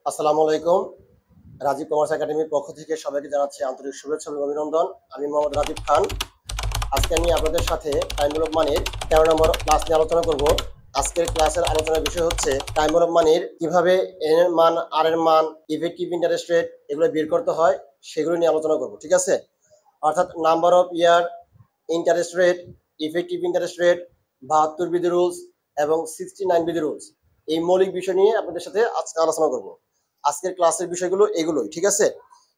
আসসালামু আলাইকুম। রাজীব কমার্স একাডেমির পক্ষ থেকে সবাইকে জানাচ্ছি আন্তরিক শুভেচ্ছা এবং অভিনন্দন। আমি মোহাম্মদ রাজীব খান। আজকে আমি আপনাদের সাথে টাইম অফ মানির 13 নম্বর ক্লাস নিয়ে আলোচনা করব। আজকের ক্লাসের আলোচনার বিষয় হচ্ছে টাইম অফ মানির কিভাবে এন এর মান, আর এর মান, ইফেক্টিভ ইন্টারেস্ট রেট এগুলো বের করতে হয় সেগুলো নিয়ে আলোচনা করব। ঠিক আছে? অর্থাৎ number of year, interest rate, effective interest rate, 72 বিধি রুলস এবং 69 বিধি রুলস, এই মৌলিক বিষয় নিয়ে আপনাদের সাথে আজকে আলোচনা করব। আজকের ক্লাসের বিষয়গুলো এগুলোই। ঠিক আছে?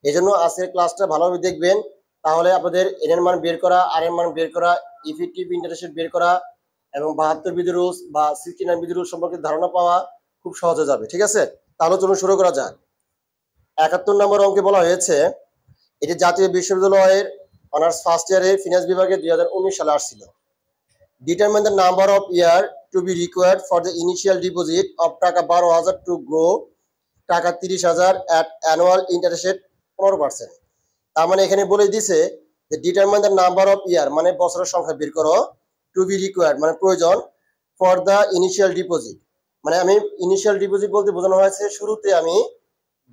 এই জন্য আজকের ক্লাসটা ভালোভাবে দেখবেন, তাহলে আপনাদের এন এর মান বের করা, আর এর মান বের করা, ইফেক্টিভ ইন্টারেস্ট রেট বের করা এবং 72 বিধি রুলস বা 69 বিধি রুলস সম্পর্কে ধারণা পাওয়া খুব সহজ হয়ে যাবে। ঠিক আছে? তাহলে চলুন শুরু করা যাক। 71 নম্বর অঙ্কে বলা হয়েছে, এটি জাতীয় বিশ্ববিদ্যালয়ের অনার্স ফার্স্ট ইয়ারের ফিনান্স বিভাগে 2019 সালে আসছিল। Determine the number of year to be required for the initial deposit of টাকা 12,000 টু গ্রো টাকা 30,000 অ্যাট অ্যানুয়াল ইন্টারেস্ট রেট 15%। তার মানে এখানে বলে দিছে যে ডিটারমাইন দ্য নাম্বার অফ ইয়ার মানে বছরের সংখ্যা বের করো, টু বি রিকোয়ার্ড মানে প্রয়োজন, ফর দ্য ইনিশিয়াল ডিপোজিট মানে আমি ইনিশিয়াল ডিপোজিট বলতে বোঝানো হয়েছে শুরুতে আমি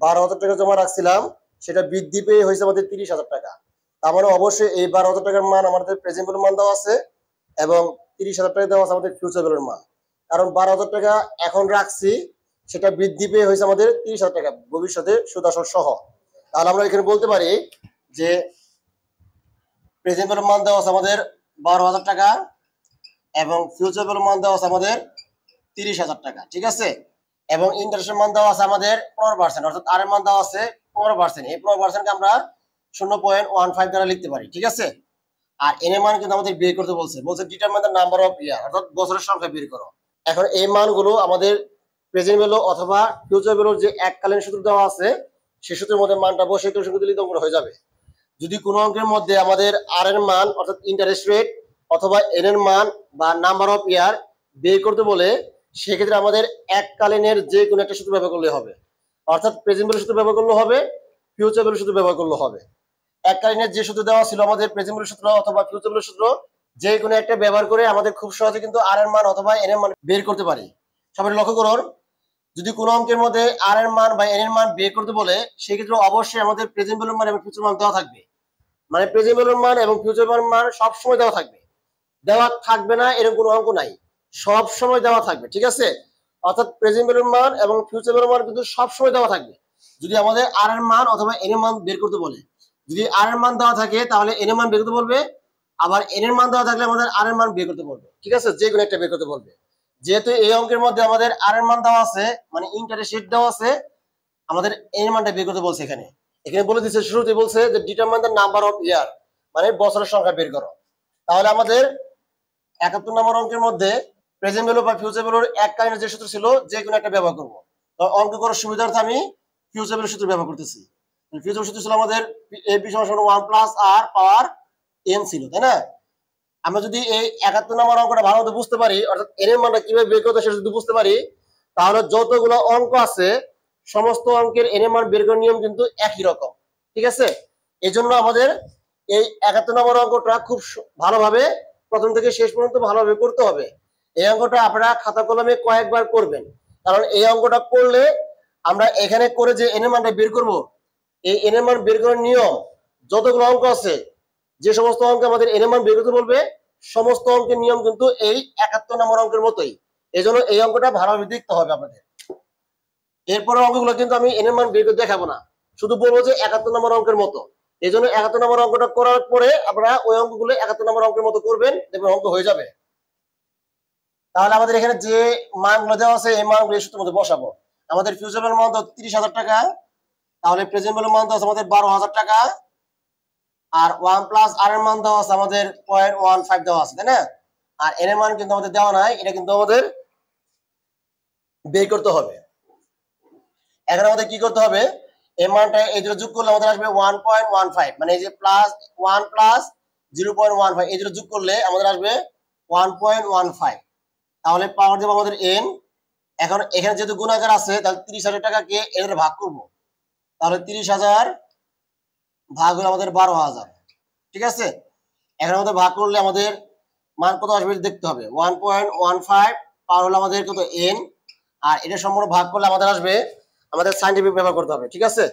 12,000 টাকা জমা রাখছিলাম, সেটা বৃদ্ধি পেয়ে হয়েছে আমাদের 30,000 টাকা। তার মানে অবশ্যই এই 12,000 টাকার মান আমাদের প্রেজেন্ট ভ্যালুর মান দেওয়া আছে এবং 30,000 টাকা দেওয়া আছে আমাদের ফিউচার ভ্যালুর মান। কারণ 12,000 টাকা এখন রাখছি, সেটা বৃদ্ধি পেয়ে হয়েছে আমাদের 30,000 টাকা ভবিষ্যতে সুদ আসল সহ। তাহলে আমরা এখানে বলতে পারি যে প্রেজেন্ট ভ্যালুর মান দেওয়া আছে আমাদের 12,000 টাকা এবং ফিউচার ভ্যালুর মান দেওয়া আছে আমাদের 30,000 টাকা। ঠিক আছে? এবং ইন্টারেস্টের মান দেওয়া আছে আমাদের 15%, অর্থাৎ আর এর মান দেওয়া আছে 15%। এই 15%কে আমরা 0.15 দ্বারা লিখতে পারি। ঠিক আছে? আর এন এর মান কিন্তু আমাদের বের করতে বলছে ডিটারমাইন দ্য নাম্বার অফ ইয়ার, অর্থাৎ বছরের সংখ্যা বের করো। এখন এই মানগুলো আমাদের প্রেজেন্ট ভ্যালু অথবা ফিউচার ভ্যালুর যে এককালীন সূত্র দেওয়া আছে সেই সূত্রের মধ্যে মানটা বসে একটু সূত্র দিলে অঙ্কটা হয়ে যাবে। যদি কোনো অঙ্কের মধ্যে আমাদের আর এর মান অর্থাৎ ইন্টারেস্ট রেট অথবা এন এর মান বা নাম্বার অফ ইয়ার বের করতে বলে, সেক্ষেত্রে আমাদের এককালীনের যে কোনো একটা সূত্র ব্যবহার করলে হবে। অর্থাৎ প্রেজেন্ট ভ্যালু সূত্র ব্যবহার করলে হবে, ফিউচার ভ্যালু সূত্র ব্যবহার করলে হবে। এককালীনের যে সূত্র দেওয়া ছিল আমাদের প্রেজেন্ট ভ্যালু সূত্র অথবা ফিউচার ভ্যালু সূত্র, যে কোনো একটা ব্যবহার করে আমাদের খুব সহজে কিন্তু আর এর মান অথবা এন এর মান বের করতে পারি। সবাই লক্ষ্য করুন, যদি কোনো অঙ্কের মধ্যে আর এর মান বা এন এর মান বের করতে বলে, সেক্ষেত্রে অবশ্যই আমাদের প্রেজেন্ট ভ্যালুর মান এবং ফিউচার মান দেওয়া থাকবে। মানে প্রেজেন্ট ভ্যালুর মান এবং ফিউচার ভ্যালুর মান সবসময় দেওয়া থাকবে, দেওয়া থাকবে না এরকম কোনো অঙ্ক নাই, সব সময় দেওয়া থাকবে। ঠিক আছে? অর্থাৎ প্রেজেন্ট ভ্যালুর মান এবং ফিউচার ভ্যালুর মান কিন্তু সব সময় দেওয়া থাকবে। যদি আমাদের আর এর মান অথবা এন এর মান বের করতে বলে, যদি আর এর মান দেওয়া থাকে তাহলে এন এর মান বের করতে বলবে, আবার এন এর মান দেওয়া থাকলে আমাদের আর এর মান বের করতে বলবে। ঠিক আছে? যে কোনো একটা বের করতে বলবে। যেহেতু এই অঙ্কের মধ্যে আমাদের আর এর মান দেওয়া আছে, মানে ইন্টারেস্ট রেট দেওয়া আছে, আমাদের এন এর মানটা বের করতে বলছে। এখানে এখানে বলে দিচ্ছে, শুরুতে বলছে যে ডিটারমাইন দ্য নাম্বার অফ ইয়ার মানে বছরের সংখ্যা বের করো। তাহলে আমাদের 71 নম্বর অঙ্কের মধ্যে প্রেজেন্ট ভ্যালু বা ফিউচার ভ্যালুর এককালীন যে সূত্র ছিল যে কোনো একটা ব্যবহার করবো। তো অঙ্ক করার সুবিধার্থে আমি ফিউচার ভ্যালু সূত্র ব্যবহার করতেছি। ফিউচার সূত্র ছিল আমাদের এবি সমান 1 প্লাস আর পাওয়ার এন ছিল, তাই না? আমরা যদি এই 71 নম্বর অঙ্কটা ভালো মতো বুঝতে পারি, অর্থাৎ এন এর মানটা কিভাবে বের করতে সেটা যদি বুঝতে পারি, তাহলে যতগুলো অঙ্ক আছে সমস্ত অঙ্কের এন এর মান বের করার নিয়ম কিন্তু একই রকম। ঠিক আছে? এই জন্য আমাদের এই 71 নম্বর অঙ্কটা খুব ভালোভাবে প্রথম থেকে শেষ পর্যন্ত ভালোভাবে করতে হবে। এই অঙ্কটা আপনারা খাতা কলমে কয়েকবার করবেন, কারণ এই অঙ্কটা করলে আমরা এখানে করে যে এন এর মানটা বের করব, এই এন এর মান বের করার নিয়ম যতগুলো অঙ্ক আছে, যে সমস্ত অঙ্কে আমাদের এন এর মান বের করতে বলবে, সমস্ত অঙ্কের নিয়ম কিন্তু এই 71 নম্বর অঙ্কের মতোই। এই জন্য এই অঙ্কটা ভালোভাবে দেখতে হবে আপনাদের। এরপরে অঙ্কগুলো কিন্তু আমি এন এর মান বের করে দেখাবো না, শুধু বলবো যে 71 নম্বর অঙ্কের মতো। এই জন্য 71 নম্বর অঙ্কটা করার পরে আপনারা ওই অঙ্কগুলো 71 নম্বর অঙ্কের মতো করবেন, দেখবেন অঙ্ক হয়ে যাবে। তাহলে আমাদের এখানে যে মানগুলো দেওয়া আছে এই মানগুলো এই সূত্রের মধ্যে বসাবো। আমাদের ফিউচার ভ্যালুর মান 30,000 টাকা, তাহলে প্রেজেন্ট ভ্যালুর মান আছে আমাদের 12,000 টাকা, আর 1 প্লাস আর এর মান দেওয়া আছে আমাদের 0.15 দেওয়া আছে, তাই না? আর এন এর মান কিন্তু আমাদের দেওয়া নাই, এটা কিন্তু আমাদের বের করতে হবে। এখন আমাদের কি করতে হবে, এই মানটা এই দুটো যোগ করলে আমাদের আসবে 1.15, মানে এই যে প্লাস 1 প্লাস 0.15 এই দুটো যোগ করলে আমাদের আসবে 1.15। তাহলে পাওয়ার দেব আমাদের এন। এখন এখানে যেহেতু গুণাকার আছে, তাহলে 30,000 টাকাকে এর ভাগ করব, তাহলে 30,000 ভাগ হলো আমাদের 12,000। ঠিক আছে? এখন আমাদের ভাগ করলে আমাদের মান কত আসবে দেখতে হবে। 1.15 পাওয়ার হলো আমাদের কত এন, আর এটা সম্পূর্ণ ভাগ করলে আমাদের আসবে আমাদের সাইন্টিফিক ব্যবহার করতে হবে, ঠিক আছে।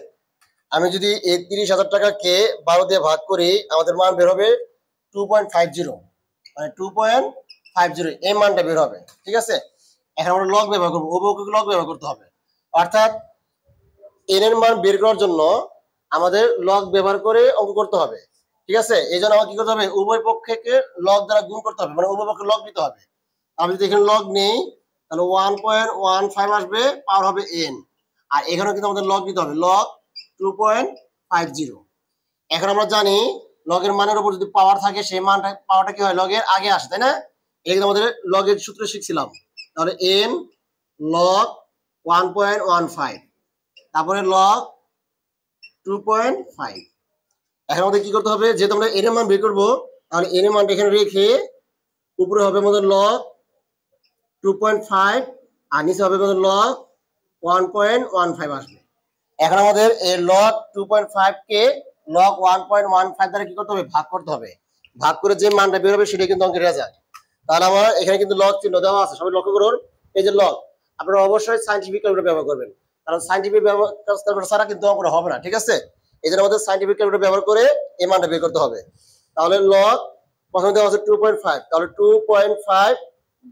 আমি যদি এই 30,000 টাকাকে 12 দিয়ে ভাগ করি, আমাদের মান বের হবে 2.50, মানে 2.50 এই মানটা বের হবে, ঠিক আছে। এখন আমরা লগ ব্যবহার করবো, উভয়কে লগ ব্যবহার করতে হবে, অর্থাৎ এন এর মান বের করার জন্য আমাদের লগ ব্যবহার করে অঙ্ক করতে হবে, ঠিক আছে। এই জন্য আমাকে কি করতে হবে, উভয় পক্ষকে লগ দ্বারা গুণ করতে হবে, মানে উভয় পক্ষে লগ নিতে হবে। আমি যদি এখানে লগ নেই তাহলে 1.15 আসবে, পাওয়ার হবে n। আর এখানেও কিন্তু আমাদের লগ নিতে হবে, লগ 2.50। এখন আমরা জানি লগের মানের উপর যদি পাওয়ার থাকে সেই মানটা পাওয়ারটা কি হয়, লগের আগে আসে, তাই না। এটা কিন্তু আমাদের লগের সূত্র শিখছিলাম। তাহলে n log 1.15, তারপরে log 2.5। এখন আমাদের কি করতে হবে, যেহেতু আমরা n এর মান বের করবো, তাহলে n এর মানটা এখানে রেখে উপরে হবে আমাদের log 2.5 আর নিচে হবে আমাদের log 1.15 আসবে। এখন আমাদের এই log 2.5 কে log 1.15 দ্বারা কি করতে হবে, ভাগ করতে হবে। ভাগ করে যে মানটা বের হবে সেটা কিন্তু অঙ্কের রেজাল্ট। তাহলে আমার এখানে কিন্তু log চিহ্ন দেওয়া আছে, সবাই লক্ষ্য করুন। এই যে log, আপনারা অবশ্যই সাইন্টিফিক ক্যালকুলেটর ব্যবহার করবেন, কারণ সাইন্টিফিক ক্যালকুলেটর ছাড়া কিন্তু অঙ্কটা হবে না, ঠিক আছে। এই জন্য আমাদের সাইন্টিফিক ক্যালকুলেটর ব্যবহার করে এই মানটা বের করতে হবে। তাহলে log প্রথমে দেওয়া আছে 2.5, তাহলে 2.5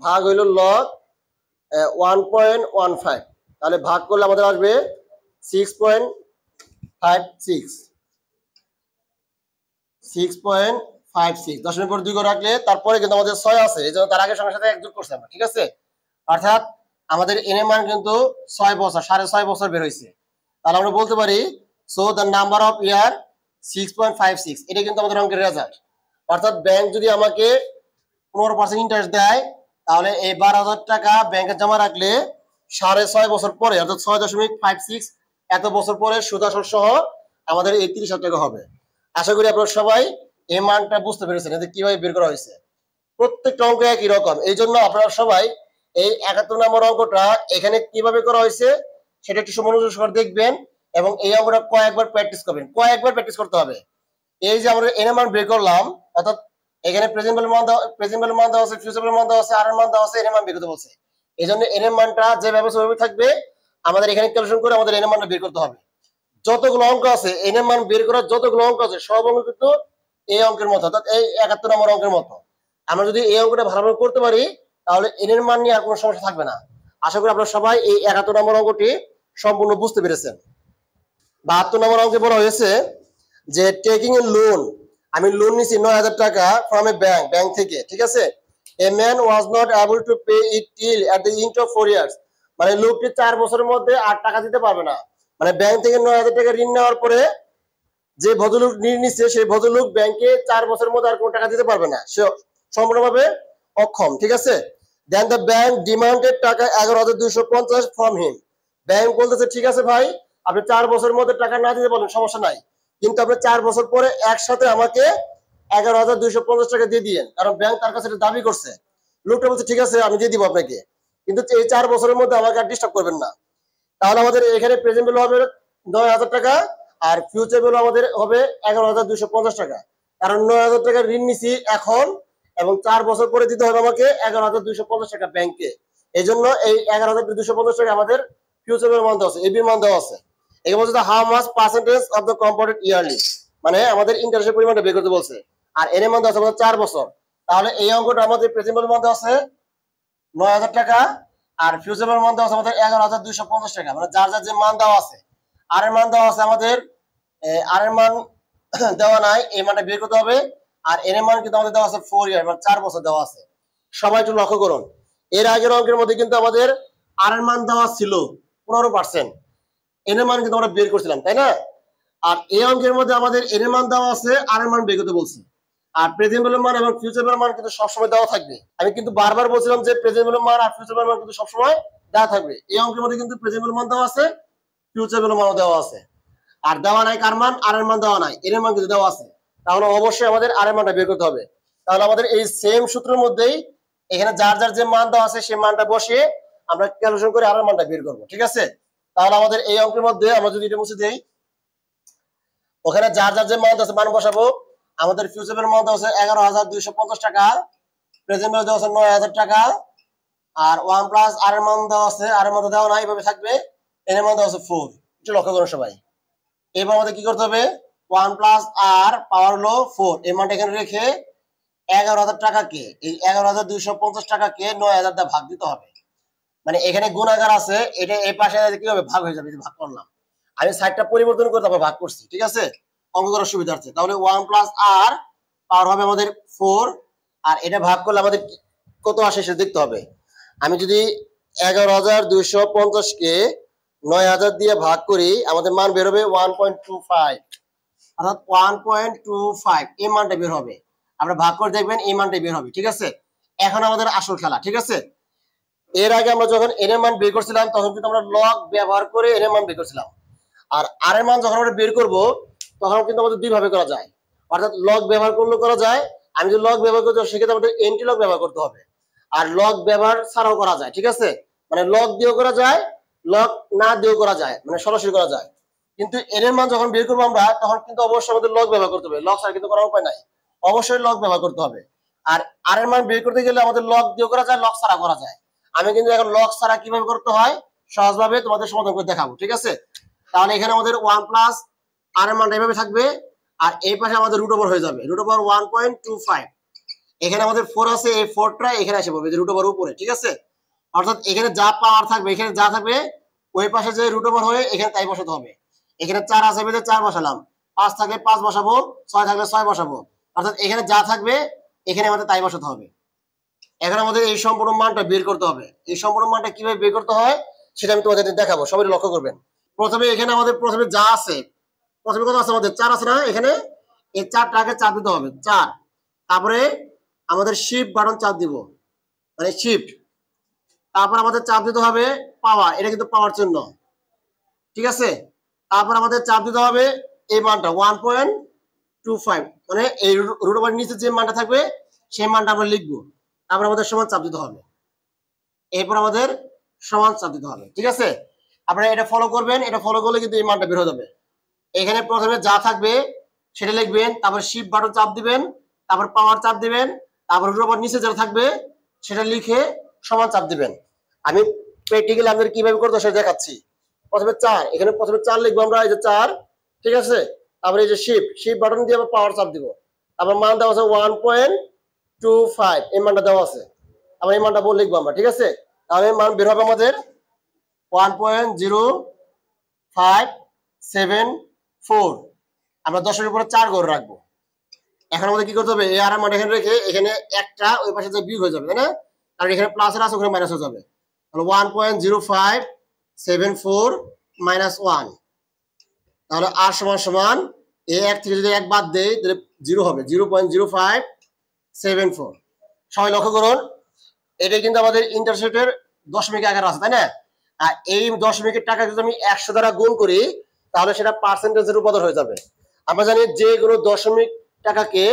ভাগ হইল log 1.15, তাহলে ভাগ করলে আমাদের আসবে 6.56। 6.56 দশমিক পর 2 করে রাখলে তারপরে কিন্তু আমাদের 6 আছে, এই জন্য তার আগে সঙ্গে সাথে 1 যোগ করছি আমরা, ঠিক আছে। অর্থাৎ আমাদের n এর মান কিন্তু 6 বছর, 6.5 বছর বের হয়েছে। তাহলে আমরা বলতে পারি সো দ্য নাম্বার অফ ইয়ার 6.56, এটা কিন্তু আমাদের অঙ্কের রেজাল্ট। অর্থাৎ ব্যাংক যদি আমাকে 15% ইন্টারেস্ট দেয়, তাহলে এই 12,000 টাকা ব্যাংকে জমা রাখলে 6.5 বছর পরে, অর্থাৎ 6.56 এত বছর পরে সুদ আসল সহ আমাদের এই 30,000 টাকা হবে। আশা করি আপনারা সবাই এই মানটা বুঝতে পেরেছেন, এতে কিভাবে বের করা হয়েছে। প্রত্যেকটা অঙ্ক একই রকম, এই জন্য আপনারা সবাই এই 71 নম্বর অঙ্কটা এখানে কিভাবে করা হয়েছে সেটা একটু মনোযোগ সহকারে দেখবেন এবং এই অঙ্কটা কয়েকবার প্র্যাকটিস করবেন, কয়েকবার প্র্যাকটিস করতে হবে। এই যে আমরা এন এর মান বের করলাম, অর্থাৎ এখানে প্রেজেন্ট ভ্যালু মান দেওয়া আছে, ফিউচার ভ্যালু মান দেওয়া আছে, আর এর মান দেওয়া আছে, এন এর মান বের করতে বলছে। এই জন্য এন এর মানটা যেভাবে সেভাবে থাকবে, আমাদের এখানে ক্যালকুলেশন করে আমাদের এন এর মানটা বের করতে হবে। যতগুলো অঙ্ক আছে এন এর মান বের করার যতগুলো অঙ্ক আছে সব অঙ্ক কিন্তু এই অঙ্কের মতো, অর্থাৎ এই 71 নম্বর অঙ্কের মতো। আমরা যদি এই অঙ্কটা ভালোভাবে করতে পারি তাহলে এন এর মান নিয়ে আর কোনো সমস্যা থাকবে না। আশা করি আপনারা সবাই এই 71 নম্বর অঙ্কটি সম্পূর্ণ বুঝতে পেরেছেন। 72 নম্বর অঙ্কে বলা হয়েছে যে টেকিং এ লোন, আমি লোন নিছি 9,000 টাকা ফ্রম এ ব্যাংক থেকে, ঠিক আছে। A man was not able to pay it till at the end of 4 years, মানে লোকটি 4 বছরের মধ্যে আর টাকা দিতে পারবে না। মানে ব্যাংক থেকে 9,000 টাকা ঋণ নেওয়ার পরে যে ভদ্রলোক ঋণ নিচ্ছে সেই ভদ্রলোক ব্যাংকে 4 বছরের মধ্যে আর কোনো টাকা দিতে পারবে না, সে সম্পূর্ণভাবে অক্ষম, ঠিক আছে। দেন দ্য ব্যাংক ডিমান্ডেড টাকা 11,250 ফ্রম হিম, ব্যাংক বলতেছে ঠিক আছে ভাই, আপনি 4 বছরের মধ্যে টাকা না দিতে পারেন সমস্যা নাই, কিন্তু আপনি 4 বছর পরে একসাথে আমাকে 11,250 টাকা দিয়ে দিয়েন, কারণ ব্যাংক তার কাছে দাবি করছে। লোকটা বলছে ঠিক আছে আমি দিয়ে দিব আপনাকে, কিন্তু এই 4 বছরের মধ্যে আমাকে আর ডিস্টার্ব করবেন না। তাহলে আমাদের এখানে প্রেজেন্ট ভ্যালু হবে 9,000 টাকা আর ফিউচার ভ্যালু আমাদের হবে 11,250 টাকা, কারণ 9,000 টাকা ঋণ নিছি এখন এবং 4 বছর পরে দিতে হবে আমাকে 11,250 টাকা ব্যাংকে। এই জন্য এই 11,250 টাকা আমাদের ফিউচার ভ্যালু মান দেওয়া আছে, এবির মান দেওয়া আছে। এখানে বলছে how much percentage of the compounded yearly, মানে আমাদের ইন্টারেস্টের পরিমাণটা বের করতে বলছে। আর এর মান দেওয়া আছে আমাদের 4 বছর। তাহলে এই অঙ্কটা আমাদের প্রেজেন্ট ভ্যালু মান দেওয়া আছে 9,000 টাকা আর ফিউচার ভ্যালু মান দেওয়া আছে আমাদের 11,250 টাকা, মানে যার যার যে মান দেওয়া আছে। আর এর মান দেওয়া আছে আমাদের, আর এর মান দেওয়া নাই, এই মানটা বের করতে হবে। আর এর মান কিন্তু আমাদের দেওয়া আছে 4 ইয়ার, মানে 4 বছর দেওয়া আছে। সবাই একটু লক্ষ্য করুন, এর আগের অঙ্কের মধ্যে কিন্তু আমাদের আর এর মান দেওয়া ছিল 15%, এর মান কিন্তু আমরা বের করছিলাম, তাই না। আর এই অঙ্কের মধ্যে আমাদের এর মান দেওয়া আছে, আর এর মান বের করতে বলছি। আর প্রেজেন্ট ভ্যালু মান এবং ফিউচার ভ্যালু মান কিন্তু সবসময় দেওয়া থাকবে। আমি কিন্তু বারবার বলছিলাম যে প্রেজেন্ট ভ্যালু মান আর ফিউচার ভ্যালু মান কিন্তু সবসময় দেওয়া থাকবে। এই অঙ্কের মধ্যে কিন্তু প্রেজেন্ট ভ্যালু মান দেওয়া আছে, ফিউচার ভ্যালু মানও দেওয়া আছে। আর দেওয়া নাই কার মান, আর এর মান দেওয়া নাই, এর মান কিন্তু দেওয়া আছে। তাহলে অবশ্যই আমাদের আর এর মানটা বের করতে হবে। তাহলে আমাদের এই সেম সূত্রের মধ্যেই এখানে যার যার যে মান দেওয়া আছে সেই মানটা বসিয়ে আমরা ক্যালকুলেশন করে আর এর মানটা বের করব, ঠিক আছে। তাহলে আমাদের এই অঙ্কের মধ্যে আমরা যদি এটা মুছে দেই, ওখানে যার যার যে মান আছে মান বসাবো। আমাদের ফিউচার ভ্যালু মান দেওয়া আছে 11,250 টাকা, প্রেজেন্ট ভ্যালু দেওয়া আছে 9,000 টাকা, আর 1 প্লাস আর এর মান দেওয়া আছে, আর এর মান দেওয়া নাই, এইভাবে থাকবে। এন এর মান দেওয়া আছে 4, একটু লক্ষ্য করুন সবাই। এবার আমাদের কি করতে হবে, 1 প্লাস আর পাওয়ার হলো 4, এই মানটা এখানে রেখে 11,000 টাকাকে, এই 11,250 টাকাকে 9,000 দিয়ে ভাগ দিতে হবে। মানে এখানে গুণাকার আছে, এটা এই পাশে কি হবে, ভাগ হয়ে যাবে। ভাগ করলাম, আমি সাইডটা পরিবর্তন করে তারপর ভাগ করছি, ঠিক আছে, অঙ্ক করার সুবিধার্থে। তাহলে 1 প্লাস আর পাওয়ার হবে আমাদের 4, আর এটা ভাগ করলে আমাদের কত আসে সেটা দেখতে হবে। আমি যদি 11,250 কে 9,000 দিয়ে ভাগ করি, আমাদের মান বের হবে 1.25, অর্থাৎ 1.25 এই মানটা বের হবে। আমরা ভাগ করে দেখবেন এই মানটা বের হবে, ঠিক আছে। এখন আমাদের আসল খেলা, ঠিক আছে। এর আগে আমরা যখন এন এর মান বের করছিলাম তখন কিন্তু আমরা লগ ব্যবহার করে এন এর মান বের করছিলাম, আর আর এর মান যখন আমরা বের করব তখন কিন্তু আমাদের দুই ভাবে করা যায়, অর্থাৎ লগ ব্যবহার করলে করা যায়। আমি যদি লগ ব্যবহার করতে সেক্ষেত্রে আমাদের এন্টি লগ ব্যবহার করতে হবে, আর লগ ব্যবহার ছাড়াও করা যায়, ঠিক আছে। মানে লগ দিয়েও করা যায়, লগ না দিয়েও করা যায়, মানে সরাসরি করা যায়। কিন্তু এন এর মান যখন বের করবো আমরা তখন কিন্তু অবশ্যই আমাদের লগ ব্যবহার করতে হবে, লগ ছাড়া কিন্তু করার উপায় নাই, অবশ্যই লগ ব্যবহার করতে হবে। আর আর এর মান বের করতে গেলে আমাদের লগ দিয়েও করা যায়, লগ ছাড়া করা যায়। আমি কিন্তু এখন লগ ছাড়া কিভাবে করতে হয় সহজভাবে তোমাদের সমাধান করে দেখাবো, ঠিক আছে। তাহলে এখানে আমাদের 1 প্লাস আর এর মানটা এভাবে থাকবে, আর এই পাশে আমাদের রুট ওভার হয়ে যাবে, রুট ওভার 1.25। এখানে আমাদের 4 আছে, এই 4টা এখানে এসে পড়বে রুট ওভার উপরে, ঠিক আছে। অর্থাৎ এখানে যা পাওয়ার থাকবে, এখানে যা থাকবে ওই পাশে যে রুট ওভার হয়ে এখানে তাই বসাতে হবে। এখানে 4 আছে বেঁধে 4 বসালাম, 5 থাকলে 5 বসাবো, 6 থাকলে 6 বসাবো, অর্থাৎ এখানে যা থাকবে এখানে আমাদের তাই বসাতে হবে। এখন আমাদের এই সম্পূর্ণ মানটা বের করতে হবে। এই সম্পূর্ণ মানটা কিভাবে বের করতে হয় সেটা আমি তোমাদের দেখাবো, সবাই লক্ষ্য করবেন। প্রথমে এখানে আমাদের প্রথমে যা আছে, প্রথমে কত আছে আমাদের 4 আছে না, এখানে এই 4টাকে চাপ দিতে হবে 4, তারপরে আমাদের শিফট বাটন চাপ দিব, মানে শিফট, তারপর আমাদের চাপ দিতে হবে পাওয়ার, এটা কিন্তু পাওয়ার চিহ্ন, ঠিক আছে। তারপর আমাদের চাপ দিতে হবে এই মানটা 1.25, মানে এই রুট ওভার নিচে যে মানটা থাকবে সেই মানটা আমরা লিখবো। তারপর আমাদের সমান চাপ দিতে হবে, এরপর আমাদের সমান চাপ দিতে হবে, ঠিক আছে। আপনারা এটা ফলো করবেন, এটা ফলো করলে কিন্তু এই মানটা বের হয়ে যাবে। এখানে প্রথমে যা থাকবে সেটা লিখবেন, তারপর শিফট বাটন চাপ দিবেন, তারপর পাওয়ার চাপ দিবেন, তারপর রুট ওভার নিচে যেটা থাকবে সেটা লিখে সমান চাপ দিবেন। আমি প্র্যাকটিক্যালি আপনাদের কিভাবে করতে সেটা দেখাচ্ছি। প্রথমে 4, এখানে প্রথমে 4 লিখবো আমরা, এই যে 4, ঠিক আছে। তারপরে এই যে শিফট বাটন দিয়ে আমরা পাওয়ার চাপ দিব, তারপর মান দেওয়া আছে 1.25, এই মানটা দেওয়া আছে, আমরা এই মানটা বলে লিখবো আমরা, ঠিক আছে। তাহলে মান বের হবে আমাদের 1.0574, আমরা 10-এর উপরে 4 করে রাখবো। এখন আমাদের কি করতে হবে, এই আর মান এখানে রেখে এখানে একটা ওই পাশে যে বিয়োগ হয়ে যাবে, তাই না, কারণ এখানে প্লাস এর আছে ওখানে মাইনাস হয়ে যাবে। তাহলে 1.0574 মাইনাস 1, তাহলে আর সমান সমান এই 1 থেকে যদি 1 বাদ দেই তাহলে 0 হবে, 0.0574। সবাই লক্ষ্য করুন, এটা কিন্তু আমাদের ইন্টারসেপ্টের দশমিক আকারে আছে, তাই না। আর এই দশমিকের টাকা যদি আমি 100 দ্বারা গুণ করি তাহলে সেটা পার্সেন্টেজে রূপান্তর হয়ে যাবে। আমরা জানি যে কোনো দশমিক টাকাকে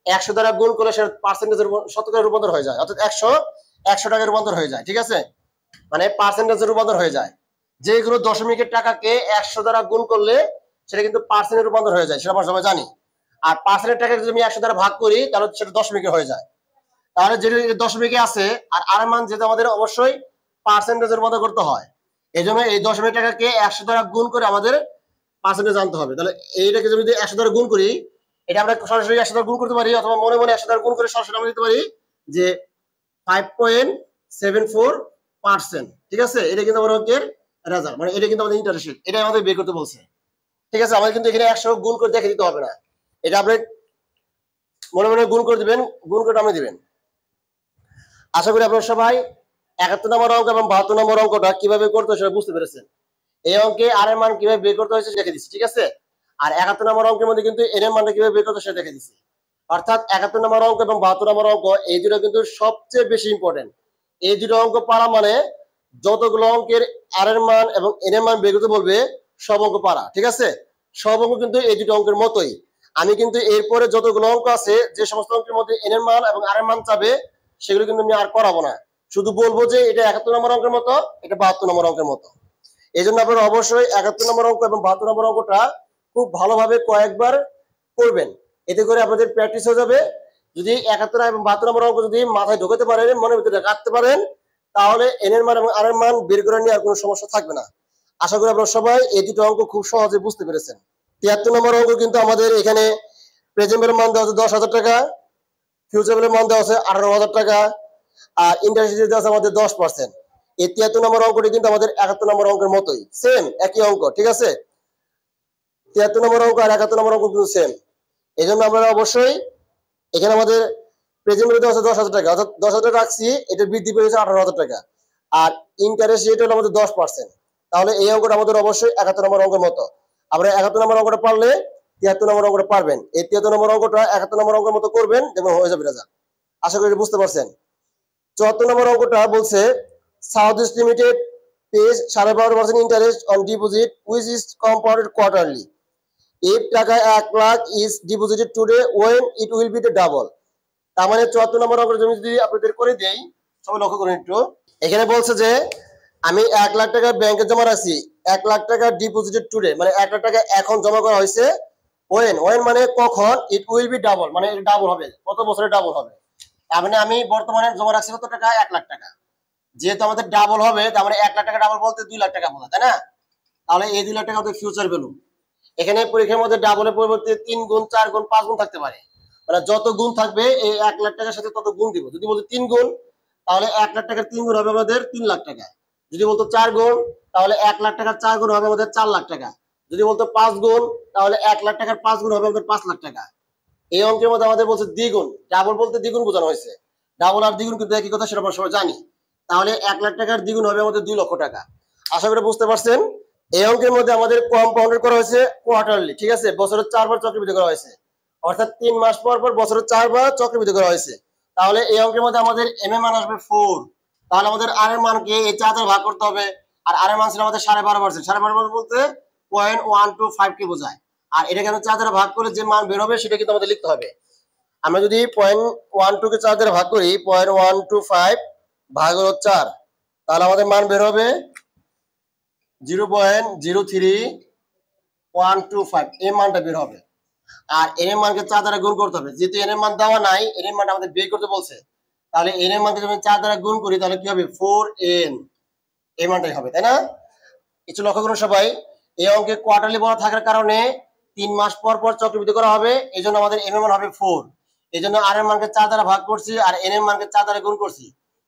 100 দ্বারা গুণ করলে সেটা পার্সেন্টেজের শতকরা রূপান্তর হয়ে যায়, অর্থাৎ 100 টাকায় রূপান্তর হয়ে যায়, ঠিক আছে, মানে পার্সেন্টেজে রূপান্তর হয়ে যায়। যে কোনো দশমিকের টাকাকে 100 দ্বারা গুণ করলে সেটা কিন্তু পার্সেন্টে রূপান্তর হয়ে যায়, সেটা আমরা সবাই জানি। আর পার্সেন্টের টাকাকে যদি আমি 100 দ্বারা ভাগ করি তাহলে সেটা দশমিকে হয়ে যায়। তাহলে যেটা দশমিকে আছে আর আর মান যেটা আমাদের অবশ্যই পার্সেন্টেজের মতো করতে হয়, এই জন্য এই দশমিক টাকাকে 100 দ্বারা গুণ করে আমাদের পার্সেন্টেজ জানতে হবে। তাহলে এইটাকে যদি 100 দ্বারা গুণ করি, এটা আমরা সরাসরি 100 দ্বারা গুণ করতে পারি, অথবা মনে মনে 100 দ্বারা গুণ করে সরাসরি আমরা দিতে পারি যে 5.74%, ঠিক আছে। এটা কিন্তু আমার অঙ্কের রেজাল্ট, মানে এটা কিন্তু আমাদের ইন্টারেস্ট, এটা আমাদের বের করতে বলছে, ঠিক আছে। আমাদের কিন্তু এখানে 100 গুণ করে দেখে দিতে হবে না, এটা আপনি মনে মনে গুণ করে দিবেন, গুণ করে আপনি দিবেন। আশা করি আপনারা সবাই 71 নম্বর অঙ্ক এবং 72 নম্বর অঙ্কটা কিভাবে করতে হয় সেটা বুঝতে পেরেছেন। এই অঙ্কে আর এর মান কিভাবে বের করতে হয়েছে দেখে দিচ্ছি, ঠিক আছে। আর 71 নম্বর অঙ্কের মধ্যে কিন্তু এর মানটা কিভাবে বের করতে হয় সেটা দেখে দিচ্ছি। অর্থাৎ 71 নম্বর অঙ্ক এবং 72 নম্বর অঙ্ক এই দুটো কিন্তু সবচেয়ে বেশি ইম্পর্টেন্ট। এই দুটো অঙ্ক পারা মানে যতগুলো অঙ্কের আর এর মান এবং এর মান বের করতে বলবে সব অঙ্ক পারা, ঠিক আছে। সব অঙ্ক কিন্তু এই দুটো অঙ্কের মতোই। আমি কিন্তু এরপরে যতগুলো অঙ্ক আছে যে সমস্ত অঙ্কের মধ্যে এর মান এবং আর এর মান চাবে সেগুলো কিন্তু আমি আর করাবো না, শুধু বলবো যে এটা 71 নম্বর অঙ্কের মতো, এটা 72 নম্বর অঙ্কের মতো। এই জন্য আপনারা অবশ্যই 71 নম্বর অঙ্ক এবং 72 নম্বর অঙ্কটা খুব ভালোভাবে কয়েকবার করবেন, এতে করে আপনাদের প্র্যাকটিস হয়ে যাবে। যদি 71 এবং 72 নম্বর অঙ্ক যদি মাথায় ঢোকাতে পারেন, মনের ভিতরে রাখতে পারেন, তাহলে এন এর মান এবং আর এর মান বের করে নিয়ে আর কোনো সমস্যা থাকবে না। আশা করি আপনারা সবাই এই দুটো অঙ্ক খুব সহজে বুঝতে পেরেছেন। 73 নম্বর অঙ্ক কিন্তু আমাদের এখানে প্রেজেন্ট ভ্যালুর মান দেওয়া আছে 10,000 টাকা, ফিউচার ভ্যালুর মান দেওয়া আছে 18,000 টাকা, আর ইন্টারেস্ট দেওয়া আছে আমাদের 10%। এই 73 নম্বর অঙ্কটি কিন্তু আমাদের 71 নম্বর অঙ্কের মতোই, সেম একই অঙ্ক, ঠিক আছে? 73 নম্বর অঙ্ক আর 71 নম্বর অঙ্ক কিন্তু সেম। এই জন্য আমরা অবশ্যই এখানে আমাদের প্রেজেন্ট ভ্যালু দেওয়া আছে 10,000 টাকা, অর্থাৎ 10,000 টাকা রাখছি, এটা বৃদ্ধি পেয়েছে 18,000 টাকা, আর ইন্টারেস্ট রেট হলো আমাদের 10%। তাহলে এই অঙ্কটা আমাদের অবশ্যই 71 নম্বর অঙ্কের মতো। আমরা 71 নম্বর অঙ্কটা পারলে 73 নম্বর অঙ্কটা পারবেন। এই 73 নম্বর অঙ্কটা 71 নম্বর অঙ্কের মতো করবেন, দেখবেন হয়ে যাবে রেজাল্ট। আশা করি বুঝতে পারছেন। 74 নম্বর অঙ্কটা বলছে south east limited pays 12.5% interest on deposit which is compounded quarterly. If টাকা 1 lakh is deposited today, when it will be the double. তার মানে 74 নম্বর অঙ্কের জন্য যদি আপনাদের করে দেই, সবাই লক্ষ্য করুন একটু। এখানে বলছে যে আমি 1 লাখ টাকা ব্যাংকে জমা রাখছি, 1 লাখ টাকা ডিপোজিটেড টুডে, মানে 1 লাখ টাকা এখন জমা করা হয়েছে। when মানে কখন, it will be double মানে ডাবল হবে, কত বছরে ডাবল হবে। তার মানে আমি বর্তমানে জমা রাখছি কত টাকা, 1 লাখ টাকা। যেহেতু আমাদের ডাবল হবে, তার মানে 1 লাখ টাকা ডাবল বলতে 2 লাখ টাকা বলা, তাই না? তাহলে এই 2 লাখ টাকা আমাদের ফিউচার ভ্যালু। এখানে পরীক্ষার মধ্যে ডাবলের পরিবর্তে 3 গুণ, 4 গুণ, 5 গুণ থাকতে পারে, মানে যত গুণ থাকবে এই 1 লাখ টাকার সাথে তত গুণ দিব। যদি বলতো 3 গুণ, তাহলে 1 লাখ টাকার 3 গুণ হবে আমাদের 3 লাখ টাকা। যদি বলতো 4 গুণ, তাহলে 1 লাখ টাকার 4 গুণ হবে আমাদের 4 লাখ টাকা। যদি বলতো 5 গুণ, তাহলে 1 লাখ টাকার 5 গুণ হবে আমাদের 5 লাখ টাকা। এই অঙ্কের মধ্যে আমাদের বলছে দ্বিগুণ, ডাবল বলতে দ্বিগুণ বোঝানো হয়েছে। ডাবল আর দ্বিগুণ কিন্তু একই কথা, সেটা আমরা সবাই জানি। তাহলে 1 লাখ টাকার দ্বিগুণ হবে আমাদের 2 লক্ষ টাকা। আশা করি বুঝতে পারছেন। এই অঙ্কের মধ্যে আমাদের কম্পাউন্ডেড করা হয়েছে কোয়ার্টারলি, ঠিক আছে? বছরে 4 বার চক্রবৃদ্ধি করা হয়েছে, অর্থাৎ 3 মাস পর পর বছরে 4 বার চক্রবৃদ্ধি করা হয়েছে। তাহলে এই অঙ্কের মধ্যে আমাদের এম এর মান আসবে 4। তাহলে আমাদের আর এর মানকে এই 4 দ্বারা ভাগ করতে হবে, আর আর এর মান ছিল আমাদের 12.5%। 12.5% বলতে 0.125 কে বোঝায়, আর এটাকে আমরা 4 দ্বারা ভাগ করে যে মান বের হবে সেটা কিন্তু আমাদের লিখতে হবে। আমরা যদি 0.12 কে 4 দ্বারা ভাগ করি, 0.125 ভাগ হলো 4, তাহলে আমাদের মান বের হবে 0.03125, এই মানটা বের হবে। আর এন এর মানকে 4 দ্বারা গুণ করতে হবে, যেহেতু এন এর মান দেওয়া নাই, এন এর মানটা আমাদের বের করতে বলছে। তাহলে এন এর মানকে যদি 4 দ্বারা গুণ করি, তাহলে কি হবে, 4n, এই মানটাই হবে, তাই না? কিছু লক্ষ্য করুন সবাই। এই অঙ্কে কোয়ার্টারলি বলা থাকার কারণে 3 মাস পর পর চক্রবৃদ্ধি করা হবে, এই জন্য আমাদের এম এর মান হবে 4। এই জন্য আর এর মানকে 4 দ্বারা ভাগ করছি, আর এন এর মানকে 4 দ্বারা গুণ করছি।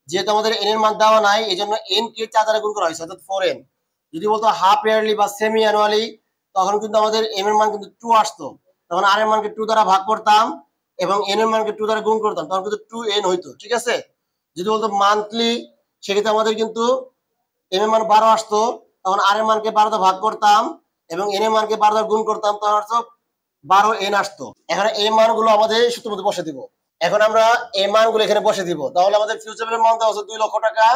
যেহেতু আমাদের এন এর মান দেওয়া নাই, এই জন্য এন কে 4 দ্বারা গুণ করা হয়েছে, অর্থাৎ 4n। যদি বলতো হাফ ইয়ারলি বা সেমি অ্যানুয়ালি, তখন কিন্তু আমাদের এম এর মান কিন্তু 2 আসতো, তখন আর এর মানকে 2 দ্বারা ভাগ করতাম এবং এন এর মানকে 2 দ্বারা গুণ করতাম, তখন কিন্তু 2n হইতো, ঠিক আছে? যদি বলতো মান্থলি, সেক্ষেত্রে আমাদের কিন্তু এম এর মান 12 আসতো, তখন আর এর মানকে 12 দ্বারা ভাগ করতাম এবং এন এর মানকে 12 দ্বারা গুণ করতাম, তখন অর্থ 12n আসতো। এখন এই মানগুলো আমাদের সূত্রের মধ্যে বসে দিব। এখন আমরা এই মানগুলো এখানে বসে দিব। তাহলে আমাদের ফিউচার ভ্যালুর মান দেওয়া আছে 2 লক্ষ টাকা,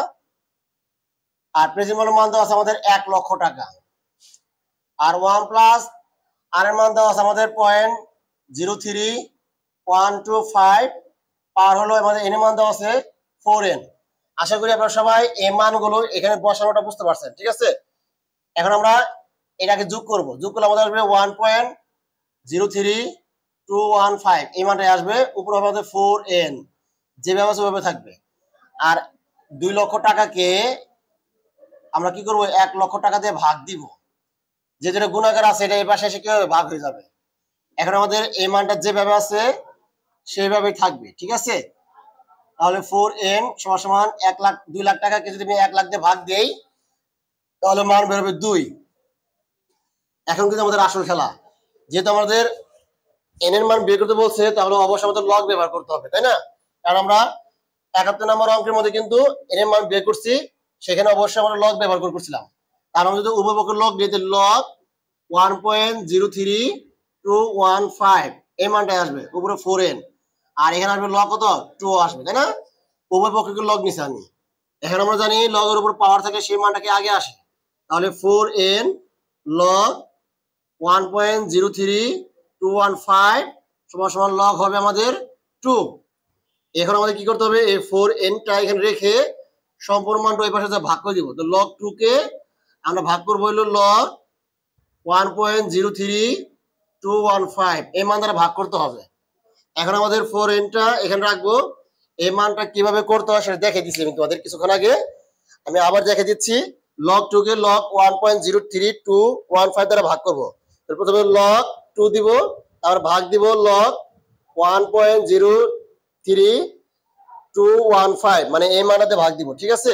আর প্রেজেন্ট ভ্যালুর মান দেওয়া আছে আমাদের 1 লক্ষ টাকা। আর 1 প্লাস আর এর মান দেওয়া আছে আমাদের 0.03125, পার হলো আমাদের এন এর মান দেওয়া আছে 4n। আশা করি আপনারা সবাই এই মানগুলো এখানে বসানোটা বুঝতে পারছেন, ঠিক আছে? এখন আমরা এটাকে যোগ করব, যোগ করলে আমাদের আসবে 1.03215, এই মানটাই আসবে, উপরে হবে আমাদের 4n, যেভাবে আছে ওইভাবে থাকবে। আর 2 লক্ষ টাকাকে আমরা কি করব, 1 লক্ষ টাকা দিয়ে ভাগ দিব, যে যেটা গুণাকার আছে এটা এই পাশে এসে কি হবে, ভাগ হয়ে যাবে। এখন আমাদের এই মানটা যেভাবে আছে সেইভাবেই থাকবে, ঠিক আছে? তাহলে 4n সমান সমান 1 লাখ, 2 লাখ টাকাকে যদি আমি 1 লাখ দিয়ে ভাগ দেই, তাহলে মান বের হবে 2। এখন কিন্তু আমাদের আসল খেলা, যেহেতু আমাদের n এর মান বের করতে বলছে, তাহলে অবশ্যই আমাদের লগ ব্যবহার করতে হবে, তাই না? কারণ আমরা 71 নম্বর অঙ্কের মধ্যে কিন্তু n এর মান বের করছি, সেখানে অবশ্যই আমরা লগ ব্যবহার করছিলাম। তার আমরা যদি উভয় পক্ষের লগ দিই, লগ 1.03215, এই মানটাই আসবে, উপরে 4n, আর এখানে আসবে লগ কত, 2 আসবে, তাই না? উভয় পক্ষকে লগ নিছি আমি। এখন আমরা জানি লগের উপর পাওয়ার থাকে, সেই মানটাকে আগে আসে। তাহলে 4n লগ 1.03215 সমান সমান লগ হবে আমাদের 2। এখন আমাদের কি করতে হবে, এই 4nটা এখানে রেখে সম্পূর্ণ মানটা ওই পাশে ভাগ করে দিব। তো লগ 2 কে আমরা ভাগ করবো হলো লগ 1.03215, এই মান দ্বারা ভাগ করতে হবে। এখন আমাদের 4nটা এখানে রাখবো। এই মানটা কিভাবে করতে হয় সেটা দেখে দিচ্ছি আমি তোমাদের কিছুক্ষণ আগে, আমি আবার দেখে দিচ্ছি। লগ 2 কে লগ 1.03215 দ্বারা ভাগ করব। প্রথমে লগ 2 দিব, তারপর ভাগ দিব লগ 1.03215, মানে এই মানটাতে ভাগ দিব। ঠিক আছে,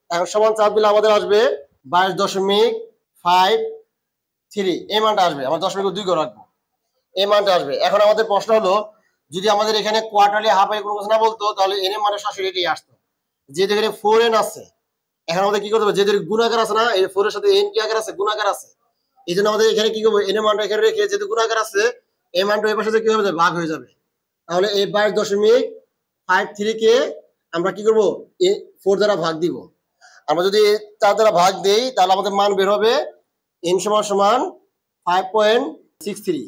এখন সমান চাপ দিলে আমাদের আসবে 22.53, এই মানটা আসবে। আমরা 10.2 করে রাখবো, এই মানটা আসবে। এখন আমাদের প্রশ্ন হলো, যদি আমাদের এখানে কোয়ার্টারলি হাফ এর কোনো কিছু না বলতো, তাহলে এন এর মানে সরাসরি এটাই আসতো। যেহেতু এখানে 4n আছে, এখন আমাদের কি করতে হবে, যেহেতু গুণাকার আছে না, এই 4 এর সাথে n কি আকার আছে, গুণাকার আছে। এই জন্য আমাদের এখানে কি করবো, n এর মানটা এখানে রেখে, যেহেতু গুণাকার আছে, এই মানটা এই পাশে কি হবে, ভাগ হয়ে যাবে। তাহলে এই 22.53 কে আমরা কি করবো, 4 দ্বারা ভাগ দিব। আমরা যদি 4 দ্বারা ভাগ দেই, তাহলে আমাদের মান বের হবে n সমান 5.63।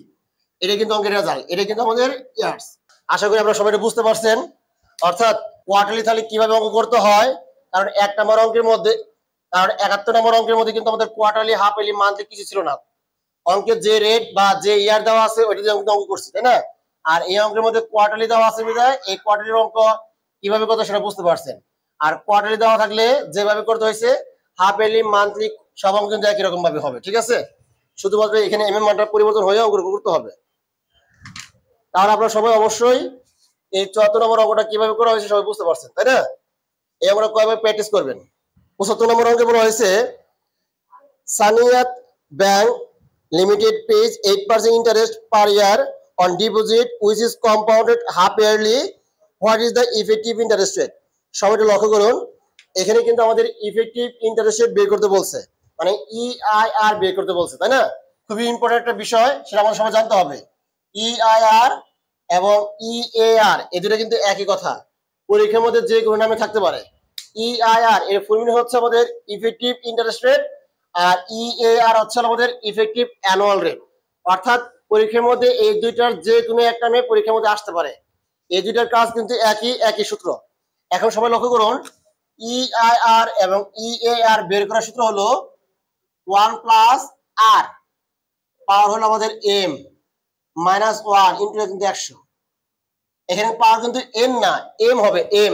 এটা কিন্তু অঙ্কের রেজাল্ট, এটা কিন্তু আমাদের ইয়ার্স। আশা করি আপনারা সবাই বুঝতে পারছেন। অর্থাৎ কোয়ার্টারলি তাহলে কিভাবে অঙ্ক করতে হয়, কারণ 1 নম্বর অঙ্কের মধ্যে, কারণ 71 নম্বর অঙ্কের মধ্যে কিন্তু আমাদের কোয়ার্টারলি, হাফ ইয়ারলি, মান্থলি কিছু ছিল না। অঙ্কের যে রেট বা যে ইয়ার দেওয়া আছে ওইটা দিয়ে অঙ্ক করছি, তাই না? আর এই অঙ্কের মধ্যে কোয়ার্টারলি দেওয়া আছে বিধায় এই কোয়ার্টারলির অঙ্ক কিভাবে করতে সেটা বুঝতে পারছেন। আর কোয়ার্টারলি দেওয়া থাকলে যেভাবে করতে হয়েছে, হাফ ইয়ারলি, মান্থলি সব অঙ্ক কিন্তু একই রকম ভাবে হবে। ঠিক আছে, শুধুমাত্র এখানে এম এর মানটা পরিবর্তন হয়ে অঙ্ক করতে হবে। তাহলে আপনারা সবাই অবশ্যই এই 74 নম্বর অঙ্কটা কিভাবে করা হয়েছে সবাই বুঝতে পারছেন, তাই না? এই আমরা কয়ভাবে প্র্যাকটিস করবেন। 75 নম্বর অঙ্কে বলা হয়েছে, Saniyat bank limited pays 8% interest per year on deposit which is compounded half yearly. What is the effective interest rate? সবাই লক্ষ্য করুন, এখানে কিন্তু আমাদের ইফেক্টিভ ইন্টারেস্ট রেট বের করতে বলছে, মানে EIR বের করতে বলছে, তাই না? খুবই ইম্পর্টেন্ট একটা বিষয়, সেটা আমাদের সবাই জানতে হবে। EIR এবং EAR এই দুটো কিন্তু একই কথা, পরীক্ষার মধ্যে যে কোনো নামে থাকতে পারে। EIR এর ফুল মিনিং হচ্ছে আমাদের ইফেক্টিভ ইন্টারেস্ট রেট, আর EAR হচ্ছে আমাদের ইফেক্টিভ অ্যানুয়াল রেট। অর্থাৎ পরীক্ষার মধ্যে এই দুইটার যে কোনো একটা নামে পরীক্ষার মধ্যে আসতে পারে। এই দুইটার কাজ কিন্তু একই সূত্র। এখন সবাই লক্ষ্য করুন, EIR এবং EAR বের করার সূত্র হলো 1 প্লাস R পাওয়ার হলো আমাদের M মাইনাস 1 ইন্টু কিন্তু 100। এখানে পাওয়ার কিন্তু n না, m হবে m,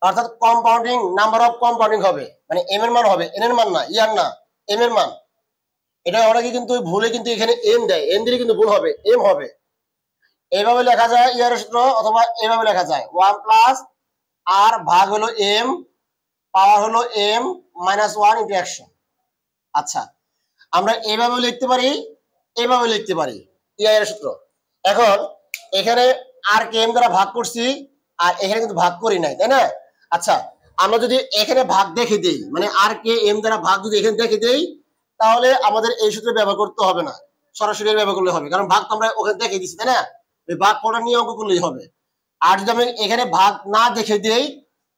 অর্থাৎ কম্পাউন্ডিং, নাম্বার অফ কম্পাউন্ডিং হবে, মানে m এর মান হবে n এর মান না, ইয়ার না, m এর মান। এটা অনেকে কিন্তু ভুলে কিন্তু এখানে n দেয়, n দিলে কিন্তু ভুল হবে, m হবে। এইভাবে লেখা যায় ইয়ার সূত্র, অথবা এইভাবে লেখা যায় 1 প্লাস r ভাগ হলো m পাওয়ার হলো m মাইনাস 1 ইন্টু 100। আচ্ছা, আমরা এইভাবে লিখতে পারি, এইভাবে লিখতে পারি ইয়ার সূত্র। এখন এখানে আর কে m দ্বারা ভাগ করছি, আর এখানে কিন্তু ভাগ করি নাই, তাই না? আচ্ছা, আমরা যদি এখানে ভাগ দেখে দেই, মানে আর কে m দ্বারা ভাগ যদি এখানে দেখে দেই, তাহলে আমাদের এই সূত্র ব্যবহার করতে হবে না, সরাসরি ব্যবহার করলে হবে, কারণ ভাগ তো আমরা ওখানে দেখে দিচ্ছি, তাই না? ওই ভাগ করার নিয়ে অঙ্ক করলেই হবে। আর যদি আমি এখানে ভাগ না দেখে দেই,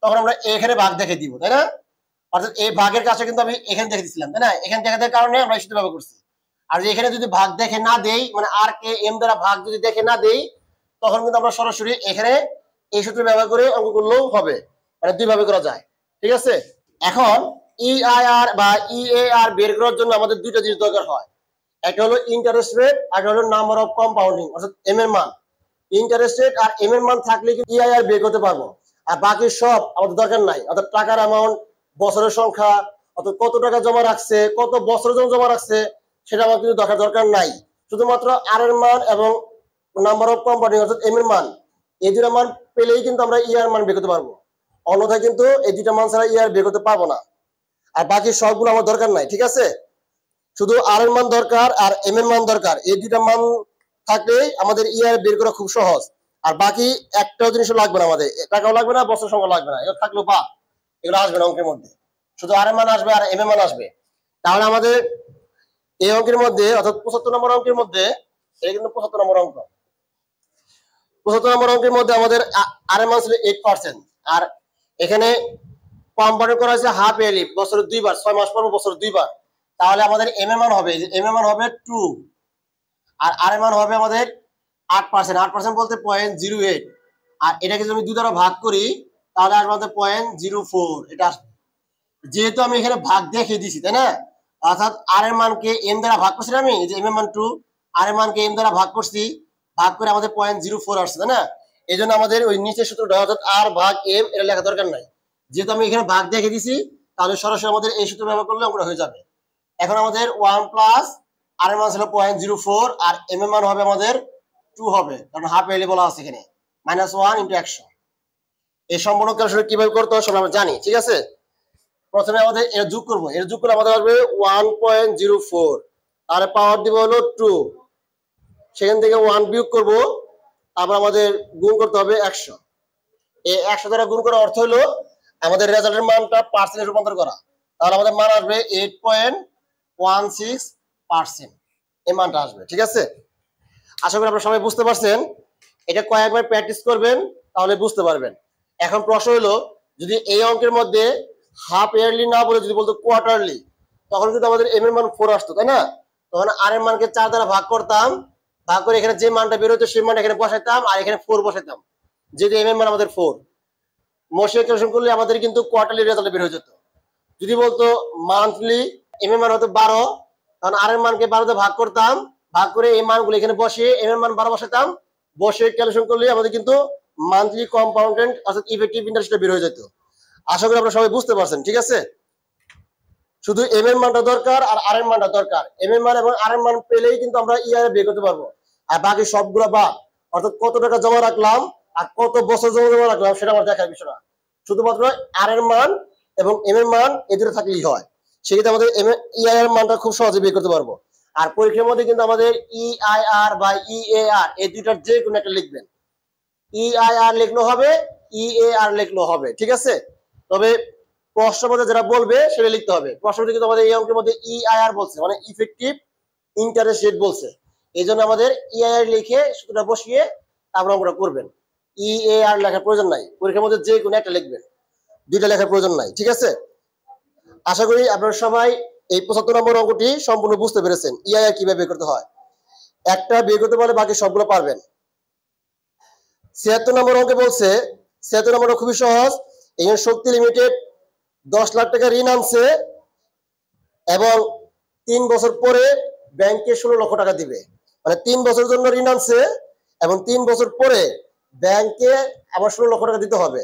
তখন আমরা এখানে ভাগ দেখে দিব, তাই না? অর্থাৎ এই ভাগের কাছে কিন্তু আমি এখানে দেখে দিচ্ছিলাম, তাই না? এখানে দেখে দেওয়ার কারণে আমরা এই সূত্র ব্যবহার করছি। আর এখানে যদি ভাগ দেখে না দেই, মানে আর কে m দ্বারা ভাগ যদি দেখে না দেই, তখন কিন্তু আমরা সরাসরি এখানে এই সূত্র ব্যবহার করে অঙ্ক করলেও হবে, মানে দুইভাবে করা যায়। ঠিক আছে, এখন EIR বা EAR বের করার জন্য আমাদের দুইটা জিনিস দরকার হয়। একটা হলো ইন্টারেস্ট রেট, আর একটা হলো নাম্বার অফ কম্পাউন্ডিং, অর্থাৎ m এর মান। ইন্টারেস্ট রেট আর m এর মান থাকলে কিন্তু EIR বের করতে পারবো, আর বাকি সব আমাদের দরকার নাই। অর্থাৎ টাকার অ্যামাউন্ট, বছরের সংখ্যা, অর্থাৎ কত টাকা জমা রাখছে, কত বছরের জন্য জমা রাখছে, সেটা আমার কিন্তু দরকার নাই। শুধুমাত্র আর এর মান এবং নাম্বার অফ কম্পাউন্ডিং অর্থাৎ m এর মান, এই দুটো মান পেলেই কিন্তু আমরা EIR মান বের করতে পারবো। অন্যথায় কিন্তু এই দুটো মান ছাড়া EIR বের করতে পারবো না। আর বাকি সবগুলো আমার দরকার নাই। ঠিক আছে, শুধু আর এর মান দরকার আর m এর মান দরকার, এই দুটো মান থাকলে আমাদের EIR বের করা খুব সহজ। আর বাকি একটাও জিনিসও লাগবে না, আমাদের টাকাও লাগবে না, বছর সংখ্যা লাগবে না, এগুলো থাকলেও বা এগুলো আসবে না অঙ্কের মধ্যে, শুধু আর এর মান আসবে আর m এর মান আসবে। তাহলে আমাদের এই অঙ্কের মধ্যে, অর্থাৎ 75 নম্বর অঙ্কের মধ্যে, এটা কিন্তু 75 নম্বর অঙ্ক, 75 নম্বর অঙ্কের মধ্যে আমাদের আর এর মান ছিল 8%, আর এখানে কম্পাউন্ড করা হয়েছে হাফ ইয়ারলি, বছরে দুইবার, 6 মাস পর বছরে দুইবার। তাহলে আমাদের m এর মান হবে, m এর মান হবে 2, আর আর এর মান হবে আমাদের 8%, 8% বলতে 0.08, আর এটাকে যদি আমি 2 দ্বারা ভাগ করি, তাহলে আসবে আমাদের 0.04। এটা যেহেতু আমি এখানে ভাগ দেখে দিছি, তাই না? অর্থাৎ আর এর মানকে m দ্বারা ভাগ করছি, আমি এই যে m এর মান 2, আর এর মানকে m দ্বারা ভাগ করছি, ভাগ করে আমাদের 0.04 আসছে, তাই না? এই জন্য আমাদের ওই নিচের সূত্রটা, অর্থাৎ r ভাগ m, এটা লেখা দরকার নাই। যেহেতু আমি এখানে ভাগ দেখে দিছি, তাহলে সরাসরি আমাদের এই সূত্র ব্যবহার করলে অঙ্কটা হয়ে যাবে। এখন আমাদের 1 প্লাস আর এর মান ছিল 0.04 আর এম এর মান হবে আমাদের 2 হবে, কারণ হাফ এলি বলা আছে এখানে, -1 × 100। এই সম্পূর্ণ ক্যালকুলেশন কিভাবে করতে হয় সেটা আমরা জানি, ঠিক আছে। প্রথমে আমাদের এর যোগ করব, এর যোগ করলে আমাদের আসবে 1.04, আর পাওয়ার দিব হলো 2, সেখান থেকে 1 বিয়োগ করব, তারপর আমাদের গুণ করতে হবে 100। এই 100 দ্বারা গুণ করার অর্থ হলো আমাদের রেজাল্টের মানটা পার্সেন্টে রূপান্তর করা। তাহলে আমাদের মান আসবে 8.16%, এই মানটা আসবে, ঠিক আছে। আশা করি আপনারা সবাই বুঝতে পারছেন। এটা কয়েকবার প্র্যাকটিস করবেন তাহলে বুঝতে পারবেন। এখন প্রশ্ন হলো, যদি এই অঙ্কের মধ্যে হাফ ইয়ারলি না বলে যদি বলতো কোয়ার্টারলি, তখন কিন্তু আমাদের এম এর মান 4 আসতো, তাই না? তখন আর এর মানকে 4 দ্বারা ভাগ করতাম, ভাগ করে এখানে যে মানটা বের হতো সেই মানটা এখানে বসাইতাম, আর এখানে 4 বসাইতাম, যেহেতু এম এর মান আমাদের 4। মশিয়া ক্যালকুলেশন করলে আমাদের কিন্তু কোয়ার্টারলি রেজাল্ট বের হয়ে যেত। যদি বলতো মান্থলি, এম এর মান হতো 12, তখন আর এর মানকে 12 দিয়ে ভাগ করতাম, ভাগ করে এই মানগুলো এখানে বসিয়ে এম এর মান 12 বসাতাম, বসে ক্যালকুলেশন করলে আমাদের কিন্তু মান্থলি কম্পাউন্ডেড অর্থাৎ ইফেক্টিভ ইন্টারেস্টটা বের হয়ে যেত। আশা করি আপনারা সবাই বুঝতে পারছেন, ঠিক আছে। শুধু এম এর মানটা দরকার আর আর এর মানটা দরকার। এম এর মান এবং আর এর মান পেলেই কিন্তু আমরা ইয়ারে বের করতে পারবো। আর বাকি সবগুলো বাদ, অর্থাৎ কত টাকা জমা রাখলাম আর কত বছর জমা রাখলাম সেটা আমার দেখার বিষয় না। শুধুমাত্র আর এর মান এবং এম এর মান এই দুটো থাকলেই হয়। সেক্ষেত্রে আমাদের ইআই এর মানটা খুব সহজে বের করতে পারবো। আর পরীক্ষার মধ্যে কিন্তু আমাদের ইআইআর বা ইএআর এই দুইটার যে কোনো একটা লিখবেন। ইআইআর লিখলেও হবে, ইএআর লিখলেও হবে, ঠিক আছে। তবে প্রশ্নের মধ্যে যেটা বলবে সেটা লিখতে হবে। প্রশ্নটি কিন্তু আমাদের এই অঙ্কের মধ্যে ইআইআর বলছে, মানে ইফেক্টিভ ইন্টারেস্ট রেট বলছে। এই জন্য আমাদের ইআইআর লিখে সূত্রটা বসিয়ে তারপর অঙ্কটা করবেন। ইএআর লেখার প্রয়োজন নাই, পরীক্ষার মধ্যে যে কোনো একটা লিখবেন, দুইটা লেখার প্রয়োজন নাই, ঠিক আছে। আশা করি আপনারা সবাই এই 75 নম্বর অঙ্কটি সম্পূর্ণ বুঝতে পেরেছেন ইআইআর কিভাবে বের করতে হয়। একটা বের করতে পারলে বাকি সবগুলো পারবেন। 76 নম্বর অঙ্কে বলছে, 76 নম্বরটা খুবই সহজ। এখানে শক্তি লিমিটেড 10 লাখ টাকা ঋণ আনছে এবং 3 বছর পরে ব্যাংকে 16 লক্ষ টাকা দিবে। মানে 3 বছরের জন্য ঋণ আনছে এবং 3 বছর পরে ব্যাংকে আবার 16 লক্ষ টাকা দিতে হবে,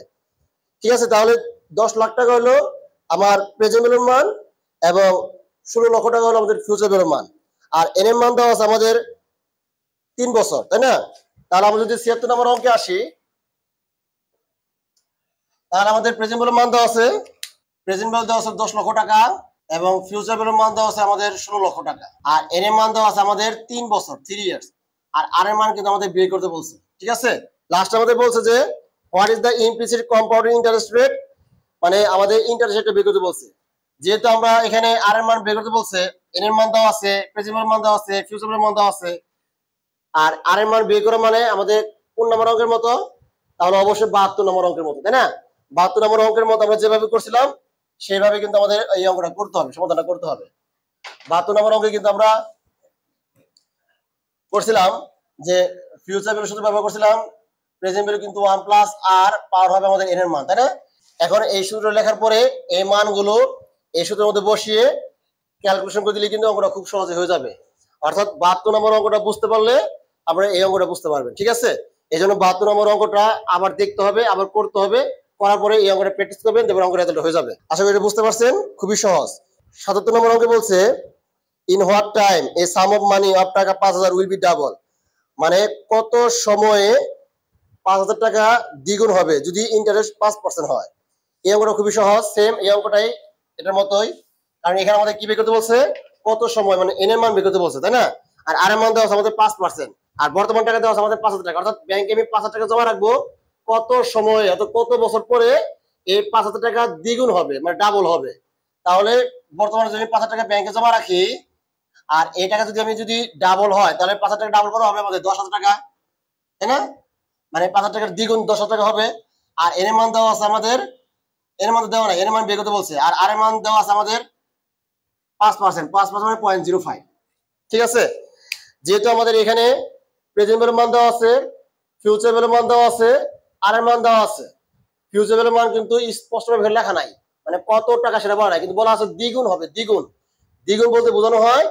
ঠিক আছে। তাহলে 10 লাখ টাকা হলো আমার প্রেজেন্ট ভ্যালুর মান এবং 16 লক্ষ টাকা হলো আমাদের ফিউচার ভ্যালুর মান। আর এন এর মান দেওয়া আছে আমাদের 3 বছর, তাই না? তাহলে আমরা যদি 76 নম্বর অঙ্কে আসি, তাহলে আমাদের প্রেজেন্ট ভ্যালুর মান দেওয়া আছে, প্রেজেন্ট ভ্যালু দেওয়া আছে 10 লক্ষ টাকা এবং ফিউচার ভ্যালুর মান দেওয়া আছে আমাদের 16 লক্ষ টাকা। আর এন এর মান দেওয়া আছে আমাদের 3 বছর, 3 ইয়ার্স। আর আর এর মান কিন্তু আমাদের বের করতে বলছে, ঠিক আছে। লাস্ট আমাদের বলছে যে what is the implicit compounding interest rate, মানে আমাদের ইন্টারেস্ট রেটটা বের করতে বলছে। যেহেতু আমরা এখানে আর এর মান বের করতে বলছে, এন এর মান দেওয়া আছে, প্রেজেন্ট ভ্যালুর মান দেওয়া আছে, ফিউচার ভ্যালুর মান দেওয়া আছে, আর আর এর মান বের করা মানে আমাদের কোন নম্বর অঙ্কের মতো? তাহলে অবশ্যই 72 নম্বর অঙ্কের মতো, তাই না? 72 নম্বর অঙ্কের মতো আমরা যেভাবে করছিলাম সেইভাবে কিন্তু আমাদের এই অঙ্কটা করতে হবে, সমাধানটা করতে হবে। 72 নম্বর অঙ্কে কিন্তু আমরা করছিলাম যে ফিউচার ভ্যালু সূত্র ব্যবহার করছিলাম, প্রেজেন্ট ভ্যালু কিন্তু 1 প্লাস আর পাওয়ার হবে আমাদের এন এর মান, তাই না? এখন এই সূত্র লেখার পরে এই মানগুলো এই সূত্রের মধ্যে বসিয়ে ক্যালকুলেশন করে দিলে কিন্তু অঙ্কটা খুব সহজে হয়ে যাবে। অর্থাৎ 72 নম্বর অঙ্কটা বুঝতে পারলে আপনারা এই অঙ্কটা বুঝতে পারবেন, ঠিক আছে। এই জন্য 72 নম্বর অঙ্কটা আবার দেখতে হবে, আবার করতে হবে, করার পরে এই অঙ্কটা প্র্যাকটিস করবেন, তারপর অঙ্কটা রেজাল্ট হয়ে যাবে। আশা করি এটা বুঝতে পারছেন, খুবই সহজ। 77 নম্বর অঙ্কে বলছে in what time A sum of money of টাকা 5000 উইল বি ডাবল, মানে কত সময়ে 5000 টাকা দ্বিগুণ হবে যদি ইন্টারেস্ট 5% হয়। এই অঙ্কটা খুবই সহজ, সেম এই অঙ্কটাই এটার মতোই, কারণ এখানে আমাদের কি বের করতে বলছে? কত সময়, মানে এন এর মান বের করতে বলছে, তাই না? আর আর এর মান দেওয়া আছে আমাদের 5%, আর বর্তমান টাকা দেওয়া আছে আমাদের 5000 টাকা। অর্থাৎ ব্যাংকে আমি 5000 টাকা জমা রাখবো, কত সময় অর্থাৎ কত বছর পরে এই 5000 টাকা দ্বিগুণ হবে, মানে ডাবল হবে। তাহলে বর্তমানে যদি 5000 টাকা ব্যাংকে জমা রাখি আর এই টাকা যদি আমি যদি ডাবল হয়, তাহলে 5000 টাকা ডাবল করা হবে আমাদের 10000 টাকা, তাই না? মানে 5000 টাকার দ্বিগুণ 10000 টাকা হবে। আর এর মান দেওয়া আছে আমাদের, এর মান দেওয়া না, এর মান বের করতে বলছে। আর আর এর মান দেওয়া আছে আমাদের 5%, 5% মানে 0.05, ঠিক আছে। যেহেতু আমাদের এখানে প্রেজেন্ট ভ্যালুর মান দেওয়া আছে, ফিউচার ভ্যালুর মান দেওয়া আছে, আর এর মান দেওয়া আছে। ফিউচার ভ্যালুর মান কিন্তু স্পষ্টভাবে লেখা নাই, মানে কত টাকা সেটা বলা নাই, কিন্তু বলা আছে দ্বিগুণ হবে, দ্বিগুণ। দ্বিগুণ বলতে বোঝানো হয়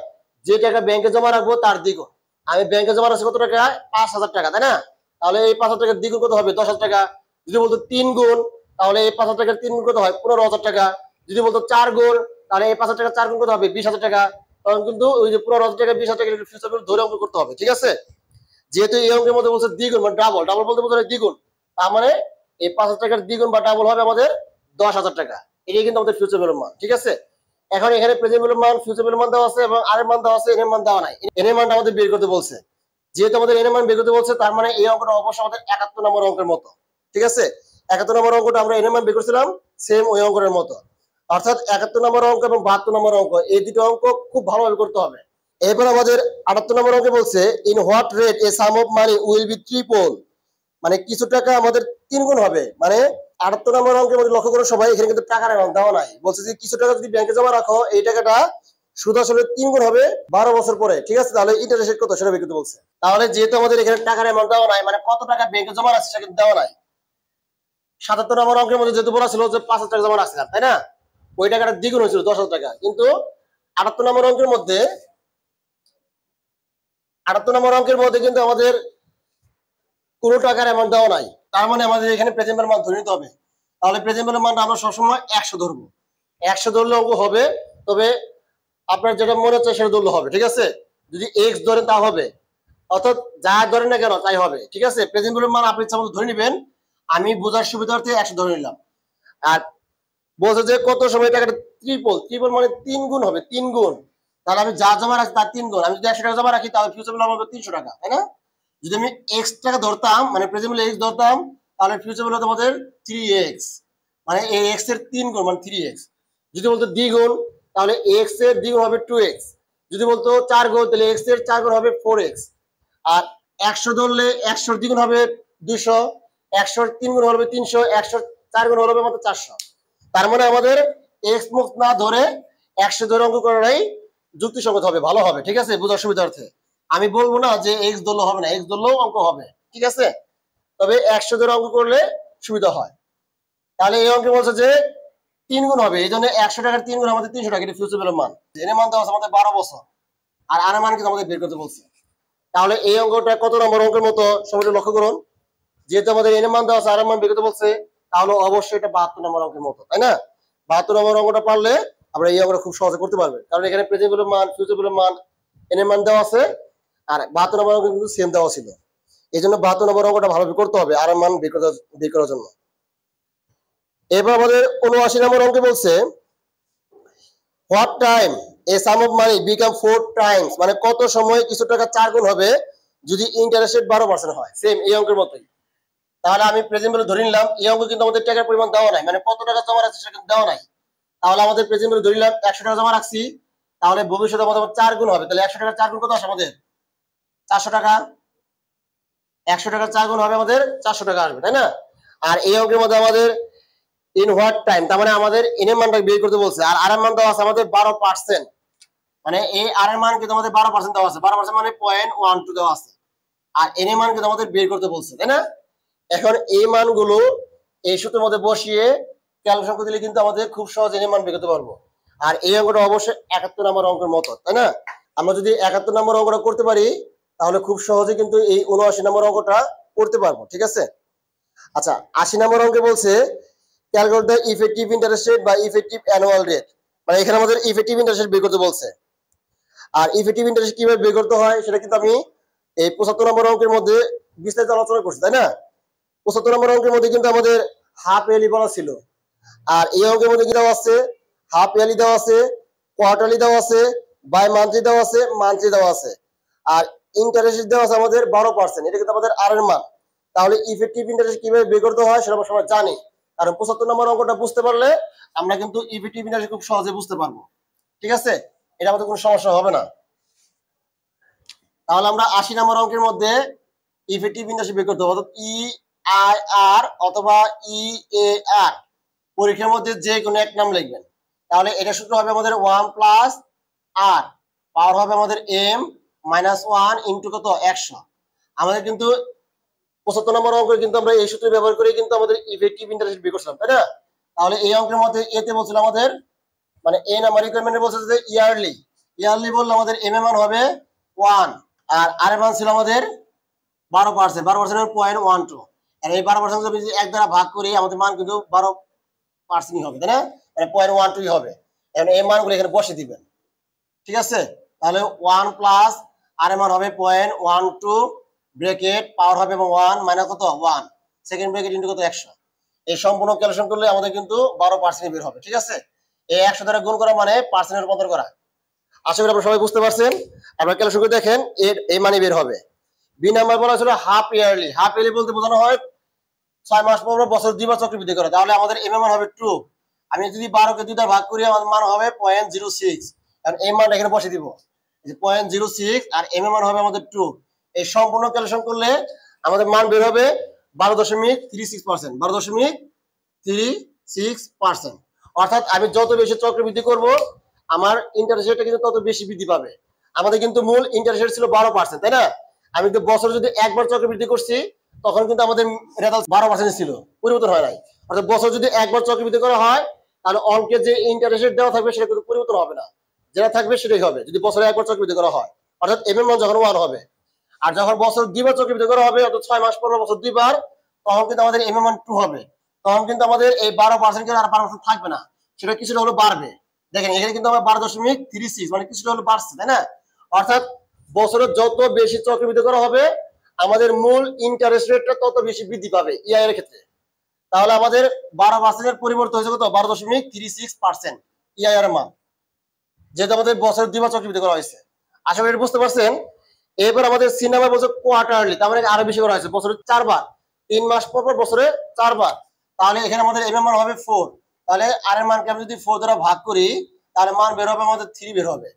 যে টাকা ব্যাংকে জমা রাখবো তার দ্বিগুণ। আমি ব্যাংকে জমা রাখছি কত টাকা? 5000 টাকা, তাই না? তাহলে এই 5000 টাকার দ্বিগুণ কত হবে? 10000 টাকা। যদি বলতো 3 গুণ, তাহলে এই 5000 টাকার 3 গুণ কত হয়? 15000 টাকা। যদি বলতো 4 গুণ, তাহলে এই 5,000 টাকা 4 গুণ কত হবে? 20,000 টাকা। তখন কিন্তু ওই যে পুরো 10,000 টাকা 20,000 টাকা ফিউচার ভ্যালু ধরে অঙ্ক করতে হবে, ঠিক আছে? যেহেতু এই অঙ্কের মধ্যে বলছে দ্বিগুণ মানে ডাবল, ডাবল বলতে বোঝায় দ্বিগুণ, তার মানে এই 5,000 টাকার দ্বিগুণ বা ডাবল হবে আমাদের 10,000 টাকা। এটাই কিন্তু আমাদের ফিউচার ভ্যালুর মান, ঠিক আছে? এখন এখানে প্রেজেন্ট ভ্যালুর মান, ফিউচার ভ্যালুর মান দেওয়া আছে এবং আর এর মান দেওয়া আছে, এর মান দেওয়া নাই। এর মানটা আমাদের বের করতে বলছে। যেহেতু আমাদের এর মান বের করতে বলছে, তার মানে এই অঙ্কটা অবশ্যই আমাদের 71 নম্বর অঙ্কের মতো, ঠিক আছে? 71 নম্বর অঙ্কটা আমরা এর মান বের করছিলাম সেম ওই অঙ্কের মতো। অর্থাৎ 71 নম্বর অঙ্ক এবং 72 নম্বর অঙ্ক, এই দুটো অঙ্ক খুব ভালোভাবে করতে হবে। এরপর আমাদের 78 নম্বর অঙ্কে বলছে in what rate A sum of money will B triple, মানে কিছু টাকা আমাদের 3 গুণ হবে। মানে 78 নম্বর অঙ্কের মধ্যে লক্ষ্য করো সবাই, এখানে কিন্তু টাকার অ্যামাউন্ট দেওয়া নাই। বলছে যে কিছু টাকা যদি ব্যাংকে জমা রাখো, এই টাকাটা সুদ আসলে 3 গুণ হবে 12 বছর পরে, ঠিক আছে? তাহলে ইন্টারেস্ট রেট কত সেটা বের করতে বলছে। তাহলে যেহেতু আমাদের এখানে টাকার অ্যামাউন্ট দেওয়া নাই, মানে কত টাকা ব্যাংকে জমা রাখছে সেটা কিন্তু দেওয়া নাই। 77 নম্বর অঙ্কের মধ্যে যেহেতু বলা ছিল যে 5,000 টাকা জমা রাখছিলাম, তাই না? ওই টাকাটা দ্বিগুণ হয়েছিল 10,000 টাকা। কিন্তু 78 নম্বর অঙ্কের মধ্যে কিন্তু আমাদের কোনো টাকার অ্যামাউন্ট দেওয়া নাই। তার মানে আমাদের এখানে প্রেজেন্ট ভ্যালুর মান ধরে নিতে হবে। তাহলে প্রেজেন্ট ভ্যালুর মানটা আমরা সবসময় 100 ধরবো। 100 ধরলে অঙ্ক হবে, তবে আপনার যেটা মনে হচ্ছে সেটা ধরলে হবে, ঠিক আছে? যদি এক্স ধরেন তা হবে, অর্থাৎ যা ধরেন না কেন তাই হবে, ঠিক আছে? প্রেজেন্ট ভ্যালুর মান আপনি ইচ্ছা মতো ধরে নেবেন। আমি বোঝার সুবিধার্থে 100 ধরে নিলাম। আর বলছে যে কত সময় টাকাটা ট্রিপল, ট্রিপল মানে 3 গুণ হবে, 3 গুণ। তাহলে আমি যা জমা রাখি তার 3 গুণ। আমি যদি 100 টাকা জমা রাখি তাহলে ফিউচার ভ্যালু হবে 300 টাকা, তাই না? যদি আমি এক্স টাকা ধরতাম, মানে প্রেজেন্ট ভ্যালু এক্স ধরতাম, তাহলে ফিউচার ভ্যালু হতো আমাদের 3x, মানে এই এক্স এর 3 গুণ মানে 3x। যদি বলতো দ্বিগুণ, তাহলে এক্স এর দ্বিগুণ হবে 2x। যদি বলতো 4 গুণ, তাহলে এক্স এর 4 গুণ হবে 4x। আর 100 ধরলে 100 এর দ্বিগুণ হবে 200, 100 এর 3 গুণ হবে 300, 100 এর 4 গুণ হবে মাত্র 400। তার মানে আমাদের এক্স মুখ না ধরে 100 ধরে অঙ্ক করাটাই যুক্তিসঙ্গত হবে, ভালো হবে, ঠিক আছে? বোঝার সুবিধার্থে আমি বলবো না যে এক্স ধরলে হবে না, এক্স ধরলেও অঙ্ক হবে, ঠিক আছে? তবে 100 ধরে অঙ্ক করলে সুবিধা হয়। তাহলে এই অঙ্কে বলছে যে 3 গুণ হবে, এই জন্য 100 টাকার 3 গুণ আমাদের 300 টাকা, এটা ফিউচার ভ্যালুর মান। এর মান দেওয়া আছে আমাদের 12 বছর, আর আর মান কিন্তু আমাদের বের করতে বলছে। তাহলে এই অঙ্কটা কত নম্বর অঙ্কের মতো সবাই লক্ষ্য করুন। যেহেতু আমাদের এর মান দেওয়া আছে, আর মান বের করতে বলছে, তাহলে অবশ্যই এটা 72 নম্বর অঙ্কের মতো, তাই না? 72 নম্বর অঙ্কটা পারলে আমরা এই অঙ্কটা খুব সহজে করতে পারবে, কারণ এখানে প্রেজেন্ট ভ্যালুর মান, ফিউচার ভ্যালুর মান, এর মান দেওয়া আছে, আর 72 নম্বর অঙ্ক কিন্তু সেম দেওয়া ছিল। এই জন্য 72 নম্বর অঙ্কটা ভালোভাবে করতে হবে আর মান বের করার জন্য। এবার আমাদের 79 নম্বর অঙ্কে বলছে what time A sum of money become 4 Times, মানে কত সময় কিছু টাকা 4 গুণ হবে যদি ইন্টারেস্ট রেট 12% হয়, সেম এই অঙ্কের মতোই। তাহলে আমি প্রেজেন্ট ভ্যালু ধরে নিলাম, এই অঙ্ক কিন্তু আমাদের টাকার পরিমাণ দেওয়া নাই, মানে কত টাকা জমা রাখছি সেটা কিন্তু দেওয়া নাই। তাহলে আমাদের প্রেজেন্ট ভ্যালু ধরে নিলাম 100 টাকা জমা রাখছি, তাহলে ভবিষ্যতে আমাদের 4 গুণ হবে। তাহলে 100 টাকা 4 গুণ কত আসে আমাদের? 400 টাকা। 100 টাকা 4 গুণ হবে আমাদের 400 টাকা আসবে, তাই না? আর এই অঙ্কের মধ্যে আমাদের ইন হোয়াট টাইম, তার মানে আমাদের এন এর মানটা বের করতে বলছে, আর আর এর মান দেওয়া আছে আমাদের 12%, মানে এই আর এর মান কিন্তু আমাদের 12% দেওয়া আছে, 12% মানে 0.12 দেওয়া আছে, আর এন এর মান কিন্তু আমাদের বের করতে বলছে, তাই না? এখন এই মানগুলো এই সূত্রের মধ্যে বসিয়ে ক্যালকুলেশন করে দিলে কিন্তু আমাদের খুব সহজে এন এর মান বের করতে পারবো। আর এই অঙ্কটা অবশ্যই 71 নম্বর অঙ্কের মতো, তাই না? আমরা যদি 71 নম্বর অঙ্কটা করতে পারি তাহলে খুব সহজে কিন্তু এই 79 নম্বর অঙ্কটা করতে পারবো, ঠিক আছে? আচ্ছা, 80 নম্বর অঙ্কে বলছে calculate the effective interest rate বা ইফেক্টিভ অ্যানুয়াল রেট, মানে এখানে আমাদের ইফেক্টিভ ইন্টারেস্ট রেট বের করতে বলছে। আর ইফেক্টিভ ইন্টারেস্ট কিভাবে বের করতে হয় সেটা কিন্তু আমি এই 75 নম্বর অঙ্কের মধ্যে বিস্তারিত আলোচনা করছি, তাই না? 75 নম্বর অঙ্কের মধ্যে কিন্তু আমাদের হাফ ইয়ারলি বলা ছিল, আর এই অঙ্কের মধ্যে কি দেওয়া আছে? হাফ ইয়ারলি দেওয়া আছে, কোয়ার্টারলি দেওয়া আছে, বাই মান্থলি দেওয়া আছে, মান্থলি দেওয়া আছে, আর ইন্টারেস্ট দেওয়া আছে আমাদের 12%, এটা কিন্তু আমাদের আর এর মান। তাহলে ইফেক্টিভ ইন্টারেস্ট কিভাবে বের করতে হয় সেটা আমরা সবাই জানি, কারণ 75 নম্বর অঙ্কটা বুঝতে পারলে আমরা কিন্তু ইফেক্টিভ ইন্টারেস্ট খুব সহজে বুঝতে পারবো, ঠিক আছে? এটা আমাদের কোনো সমস্যা হবে না। তাহলে আমরা 80 নম্বর অঙ্কের মধ্যে ইফেক্টিভ ইন্টারেস্ট বের করতে হবে, অর্থাৎ ই আই আর অথবা ই এ আর, পরীক্ষার মধ্যে যে কোনো এক নাম লিখবেন। তাহলে এটা সূত্র হবে আমাদের 1 প্লাস আর, পাওয়ার হবে আমাদের এম মাইনাস 1 ইন্টু কত 100। আমাদের কিন্তু 75 নম্বর অঙ্কে কিন্তু আমরা এই সূত্র ব্যবহার করে কিন্তু আমাদের ইফেক্টিভ ইন্টারেস্ট বের করছিলাম, তাই না? তাহলে এই অঙ্কের মধ্যে এতে বলছিল আমাদের, মানে এ নাম্বার রিকোয়ারমেন্টে বলছে যে ইয়ারলি, ইয়ারলি বললে আমাদের এম এর মান হবে 1, আর আর এর মান ছিল আমাদের 12%, 12% 0.12, আর এই 12% যদি 1 দ্বারা ভাগ করি আমাদের মান কিন্তু 12% হবে, তাই না? মানে 0.12 হবে। এখন এই মানগুলো এখানে বসে দিবেন, ঠিক আছে? তাহলে 1 প্লাস আর এর মান হবে 0.12 ব্র্যাকেট পাওয়ার হবে এবং 1 মাইনাস কত 1 সেকেন্ড ব্র্যাকেট ইনটু কত 100। এই সম্পূর্ণ ক্যালকুলেশন করলে আমাদের কিন্তু 12% বের হবে, ঠিক আছে? এই 100 দ্বারা গুণ করা মানে পার্সেন্টে রূপান্তর করা। আশা করি আপনারা সবাই বুঝতে পারছেন। আপনারা ক্যালকুলেশন করে দেখেন এই মানে বের হবে। বি নাম্বার বলা ছিল হাফ ইয়ারলি। হাফ ইয়ারলি বলতে বোঝানো হয় 6 মাস পর বছর 2 বার চক্রবৃদ্ধি করে। তাহলে আমাদের এম মান হবে 2। আমি যদি 12 কে 2 দ্বারা ভাগ করি আমাদের মান হবে 0.06। কারণ এই মানটা এখানে বসে দিব, যে 0.06 আর এম মান হবে আমাদের 2। এই সম্পূর্ণ ক্যালকুলেশন করলে আমাদের মান বের হবে 12.36%। 12.36%। অর্থাৎ আমি যত বেশি চক্রবৃদ্ধি করব আমার ইন্টারেস্ট রেটটা কিন্তু তত বেশি বৃদ্ধি পাবে। আমাদের কিন্তু মূল ইন্টারেস্ট রেট ছিল 12%, তাই না? আমি তো বছরে যদি একবার চক্রবৃদ্ধি করছি তখন কিন্তু আমাদের রেজাল্ট 12% ছিল, পরিবর্তন হয় নাই। অর্থাৎ বছর যদি একবার চক্রবৃদ্ধি করা হয় তাহলে অঙ্কের যে ইন্টারেস্ট রেট দেওয়া থাকবে সেটা কিন্তু পরিবর্তন হবে না, যেটা থাকবে সেটাই হবে যদি বছরে একবার চক্রবৃদ্ধি করা হয়। অর্থাৎ এম এর মান যখন 1 হবে, আর যখন বছর 2 বার চক্রবৃদ্ধি করা হবে অর্থাৎ 6 মাস পর বছর 2 বার, তখন কিন্তু আমাদের এম এর মান 2 হবে। তখন কিন্তু আমাদের এই 12% আর 12% থাকবে না, সেটা কিছুটা হলো বাড়বে। দেখেন এখানে কিন্তু আমার 12.36 মানে কিছুটা হলো বাড়ছে, তাই না? অর্থাৎ বছরে যত বেশি চক্রবৃদ্ধি করা হবে আমাদের মূল ইন্টারেস্ট রেটটা তত বেশি বৃদ্ধি পাবে ইআই এর ক্ষেত্রে। তাহলে আমাদের 12% এর পরিবর্তন হয়েছে কত 12.36% ইআই এর মান, যেহেতু আমাদের বছরে 2 বার চক্রবৃদ্ধি করা হয়েছে। আশা করি বুঝতে পারছেন। এবার আমাদের সি নাম্বার বলছে কোয়ার্টারলি, তার মানে আরো বেশি করা হয়েছে, বছরে 4 বার, 3 মাস পর পর বছরে 4 বার। তাহলে এখানে আমাদের এম এর মান হবে 4। তাহলে আর এর মানকে আমি যদি 4 দ্বারা ভাগ করি তাহলে মান বের হবে আমাদের 3 বের হবে।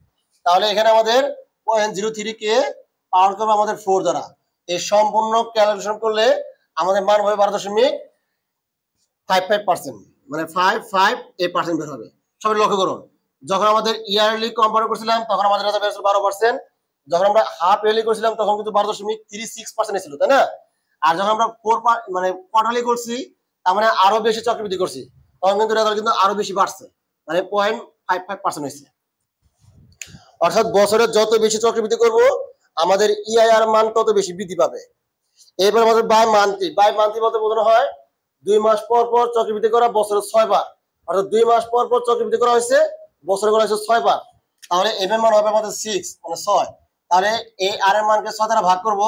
তাহলে এখানে আমাদের 0.03 কে পাওয়ার করবে আমাদের 4 দ্বারা। এই সম্পূর্ণ ক্যালকুলেশন করলে আমাদের মান হবে 12.55%, মানে 55% বের হবে। সবাই লক্ষ্য করুন, যখন আমাদের ইয়ারলি কম্পেয়ার করছিলাম তখন আমাদের রেজাল্ট বের হয়েছিল 12%, যখন আমরা হাফ ইয়ারলি করছিলাম তখন কিন্তু 12.36% ছিল, তাই না? আর যখন আমরা মানে কোয়ার্টারলি করছি তার মানে আরো বেশি চক্রবৃদ্ধি করছি, তখন কিন্তু রেজাল্ট কিন্তু আরো বেশি বাড়ছে, মানে 0.55% হয়েছে। অর্থাৎ বছরে যত বেশি চক্রবৃদ্ধি করব আমাদের ইআইআর মান তত বেশি বৃদ্ধি পাবে। এরপর আমাদের বাই মান্থলি। বাই মান্থলি বলতে বোঝানো হয় 2 মাস পর পর চক্রবৃদ্ধি করা বছরে 6 বার। অর্থাৎ 2 মাস পর পর চক্রবৃদ্ধি করা হয়েছে, বছরে করা হয়েছে 6 বার। তাহলে এম এর মান হবে আমাদের 6 মানে 6। তাহলে এই আর এর মানকে 6 দ্বারা ভাগ করব,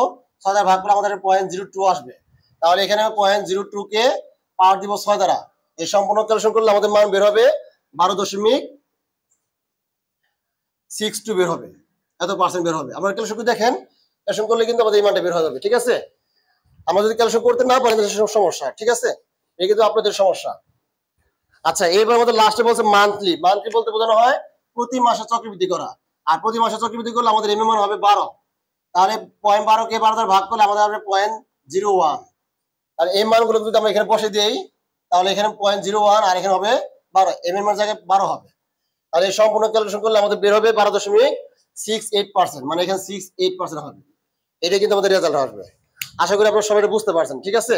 6 দ্বারা ভাগ করলে আমাদের 0.02 আসবে। তাহলে এখানে 0.02 কে পাওয়ার দিব 6 দ্বারা। এই সম্পূর্ণ ক্যালকুলেশন করলে আমাদের মান বের হবে 12.62 বের হবে, এত পার্সেন্ট বের হবে। আমরা ক্যালকুলেশন করে দেখেন, ক্যালকুলেশন করলে কিন্তু আমাদের এই মানটা বের হয়ে যাবে, ঠিক আছে? আমরা যদি ক্যালকুলেশন করতে না পারি তাহলে সমস্যা, ঠিক আছে? এই কিন্তু আপনাদের সমস্যা। আচ্ছা, এবার আমাদের লাস্টে বলছে মান্থলি। মান্থলি বলতে বোঝানো হয় প্রতি মাসে চক্রবৃদ্ধি করা। আর প্রতি মাসে চক্রবৃদ্ধি করলে আমাদের এম এর মান হবে 12। তাহলে 0.12 কে 12 দ্বারা ভাগ করলে আমাদের হবে 0.01। তাহলে এই মানগুলো যদি আমরা এখানে বসে দিই তাহলে এখানে 0.01 আর এখানে হবে 12, এম এর মান জায়গায় 12 হবে। তাহলে এই সম্পূর্ণ ক্যালকুলেশন করলে আমাদের বের হবে 12.68%, মানে এখানে 68% হবে। এটা কিন্তু আমাদের রেজাল্ট আসবে। আশা করি আপনারা সবাই বুঝতে পারছেন, ঠিক আছে?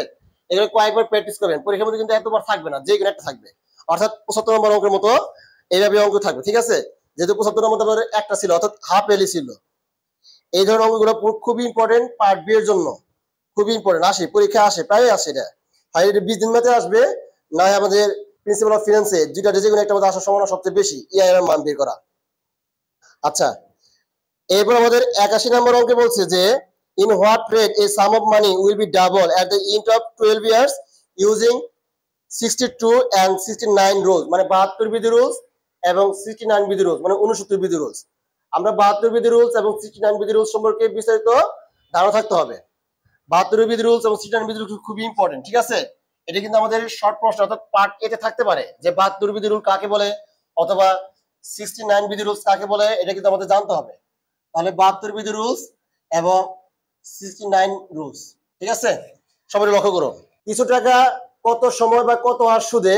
এগুলো কয়েকবার প্র্যাকটিস করবেন, পরীক্ষার মধ্যে কিন্তু এতবার থাকবে না, যে কোনো একটা থাকবে। অর্থাৎ 75 নম্বর অঙ্কের মতো এইভাবে অঙ্ক থাকবে, ঠিক আছে? যেহেতু 75 নম্বর একটা ছিল, অর্থাৎ হাফ এলি ছিল। এই ধরনের অঙ্কগুলো খুবই ইম্পর্টেন্ট পার্ট বি এর জন্য, খুবই ইম্পর্টেন্ট। আসে পরীক্ষা আসে, প্রায় আসে। এটা হয় এটা বিজনেস ম্যাথে আসবে, না হয় আমাদের প্রিন্সিপাল অফ ফিনান্সে, দুইটা যে কোনো একটা মধ্যে আসার সম্ভাবনা সবচেয়ে বেশি ইআইআর এর মান বের করা। আচ্ছা, এরপর আমাদের 81 নম্বর অঙ্কে বলছে যে in what rate a sum of money will be double at the end of 12 years using 62 and 69 rules, মানে 72 বিধি রুলস এবং 69 বিধি রুলস, মানে 69 বিধি রুলস। আমরা 72 বিধি রুলস এবং 69 বিধি রুলস সম্পর্কে বিস্তারিত ধারণা থাকতে হবে। 72 বিধি রুলস এবং 69 বিধি রুলস খুবই ইম্পর্টেন্ট, ঠিক আছে? এটা কিন্তু আমাদের শর্ট প্রশ্ন অর্থাৎ পার্ট এতে থাকতে পারে যে 72 বিধি রুল কাকে বলে অথবা 69 বিধি রুলস কাকে বলে, এটা কিন্তু আমাদের জানতে হবে। তাহলে 72 বিধি রুলস এবং 69 রুলস, ঠিক আছে? সবাই লক্ষ্য করুন, কিছু টাকা কত সময় বা কত হার সুদে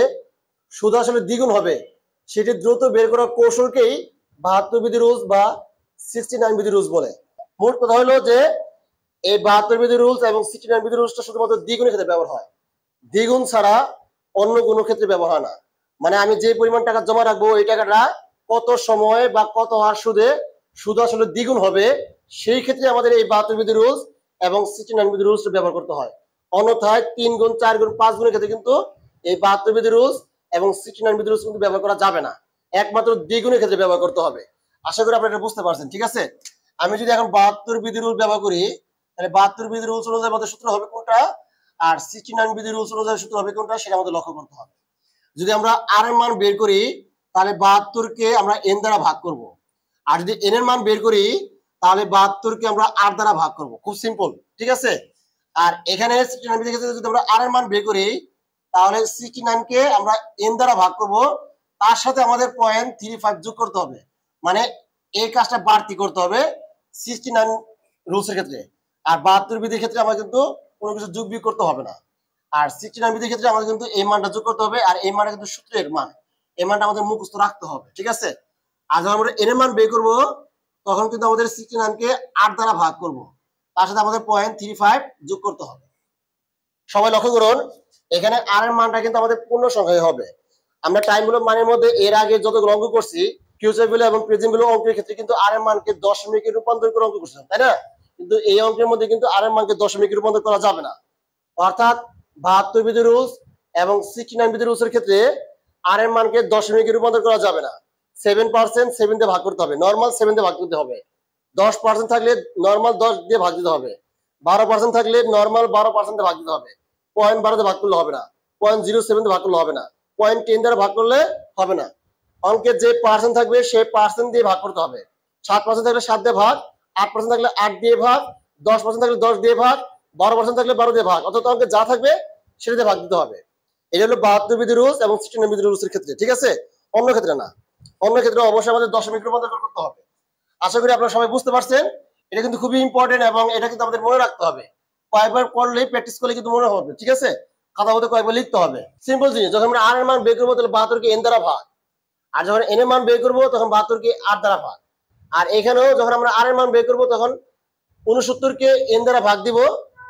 সুদ আসলে দ্বিগুণ হবে সেটি দ্রুত বের করার কৌশলকেই 72 বিধি রুলস বা 69 বিধি রুলস বলে। মোট কথা হলো যে এই 72 বিধি রুলস এবং 69 বিধি রুলসটা শুধুমাত্র দ্বিগুণের ক্ষেত্রে ব্যবহার হয়, দ্বিগুণ ছাড়া অন্য কোনো ক্ষেত্রে ব্যবহার হয় না। মানে আমি যে পরিমাণ টাকা জমা রাখবো এই টাকাটা কত সময় বা কত হার সুদে সুদ আসলে দ্বিগুণ হবে সেই ক্ষেত্রে আমাদের এই 72 বিধি রুলস এবং 69 বিধি রুলস ব্যবহার করতে হয়। অন্যথায় 3 গুণ 4 গুণ 5 গুণের ক্ষেত্রে কিন্তু এই 72 বিধি রুলস এবং 69 বিধি রুলস কিন্তু ব্যবহার করা যাবে না, একমাত্র দ্বিগুণের ক্ষেত্রে ব্যবহার করতে হবে। আশা করি আপনারা এটা বুঝতে পারছেন, ঠিক আছে। আমি যদি এখন 72 বিধি রুল ব্যবহার করি, তাহলে 72 বিধি রুলস অনুযায়ী আমাদের সূত্র হবে কোনটা, আর 69 বিধি রুলস অনুযায়ী সূত্র হবে কোনটা, সেটা আমাদের লক্ষ্য করতে হবে। যদি আমরা আর এর মান বের করি, তাহলে 72 কে আমরা n দ্বারা ভাগ করব, আর যদি n এর মান বের করি, তাহলে 72 কে আমরা r দ্বারা ভাগ করব। খুব সিম্পল, ঠিক আছে। আর এখানে 69 বিধি ক্ষেত্রে যদি আমরা r এর মান বের করি, তাহলে 69 কে আমরা n দ্বারা ভাগ করব, তার সাথে আমাদের 0.35 যোগ করতে হবে, মানে এই কাজটা বাড়তি করতে হবে 69 রুলস এর ক্ষেত্রে। আর 72 বিধির ক্ষেত্রে আমরা কিন্তু কোনো কিছু যোগ বিয়োগ করতে হবে না। আর 69 বিধির ক্ষেত্রে আমাদের কিন্তু এই মানটা যোগ করতে হবে, আর এই মানটা কিন্তু সূত্রের মান, এই মানটা আমাদের মুখস্থ রাখতে হবে, ঠিক আছে। আর যখন আমরা n এর মান বের করব, তখন কিন্তু আমাদের 69 কে 8 দ্বারা ভাগ করব, তার সাথে আমাদের 0.35 যোগ করতে হবে। সবাই লক্ষ্য করুন, এখানে r এর মানটা কিন্তু আমাদের পূর্ণ সংখ্যায় হবে। আমরা টাইমগুলোর মানের মধ্যে এর আগে যতগুলো অঙ্ক করছি, ফিউচার ভ্যালু এবং প্রেজেন্ট ভ্যালু অঙ্কের ক্ষেত্রে কিন্তু r এর মানকে দশমিকে রূপান্তর করে অঙ্ক করছিলাম, তাই না? কিন্তু এই অঙ্কের মধ্যে কিন্তু r এর মানকে দশমিকে রূপান্তর করা যাবে না, অর্থাৎ 72 বিধি রুলস এবং 69 বিধি রুলসের ক্ষেত্রে r এর মানকে দশমিকে রূপান্তর করা যাবে না। 7% 7 দিয়ে ভাগ করতে হবে, নরমাল 7 দিয়ে ভাগ করতে হবে। 10% থাকলে নরমাল 10 দিয়ে ভাগ দিতে হবে। 12% থাকলে নরমাল 12% দিয়ে ভাগ দিতে হবে। 0.12 দিয়ে ভাগ করলে হবে না, 0.07 দিয়ে ভাগ করলে হবে না, 0.10 দ্বারা ভাগ করলে হবে না। অঙ্কের যে পার্সেন্ট থাকবে সেই পার্সেন্ট দিয়ে ভাগ করতে হবে। 7% থাকলে 7 দিয়ে ভাগ, 8% থাকলে 8 দিয়ে ভাগ, 10% থাকলে 10 দিয়ে ভাগ, 12% থাকলে 12 দিয়ে ভাগ, অর্থাৎ অঙ্কে যা থাকবে সেটা দিয়ে ভাগ দিতে হবে। এটা হলো 72 বিধি রুলস এবং 69 বিধি রুলসের ক্ষেত্রে, ঠিক আছে। অন্য ক্ষেত্রে না, অন্য ক্ষেত্রে অবশ্যই আমাদের দশমিক রূপান্তর করতে হবে। আশা করি আপনারা সবাই বুঝতে পারছেন। এটা কিন্তু খুবই ইম্পর্টেন্ট এবং এটা কিন্তু আমাদের মনে রাখতে হবে। কয়েকবার করলে, প্র্যাকটিস করলে কিন্তু মনে হবে, ঠিক আছে। খাতা মধ্যে কয়েকবার লিখতে হবে। সিম্পল জিনিস, যখন আমরা r এর মান বের করবো, তাহলে 72 কে n দ্বারা ভাগ, আর যখন n এর মান বের করবো, তখন 72 কে 8 দ্বারা ভাগ। আর এখানেও যখন আমরা r এর মান বের করবো, তখন 69 কে n দ্বারা ভাগ দিব,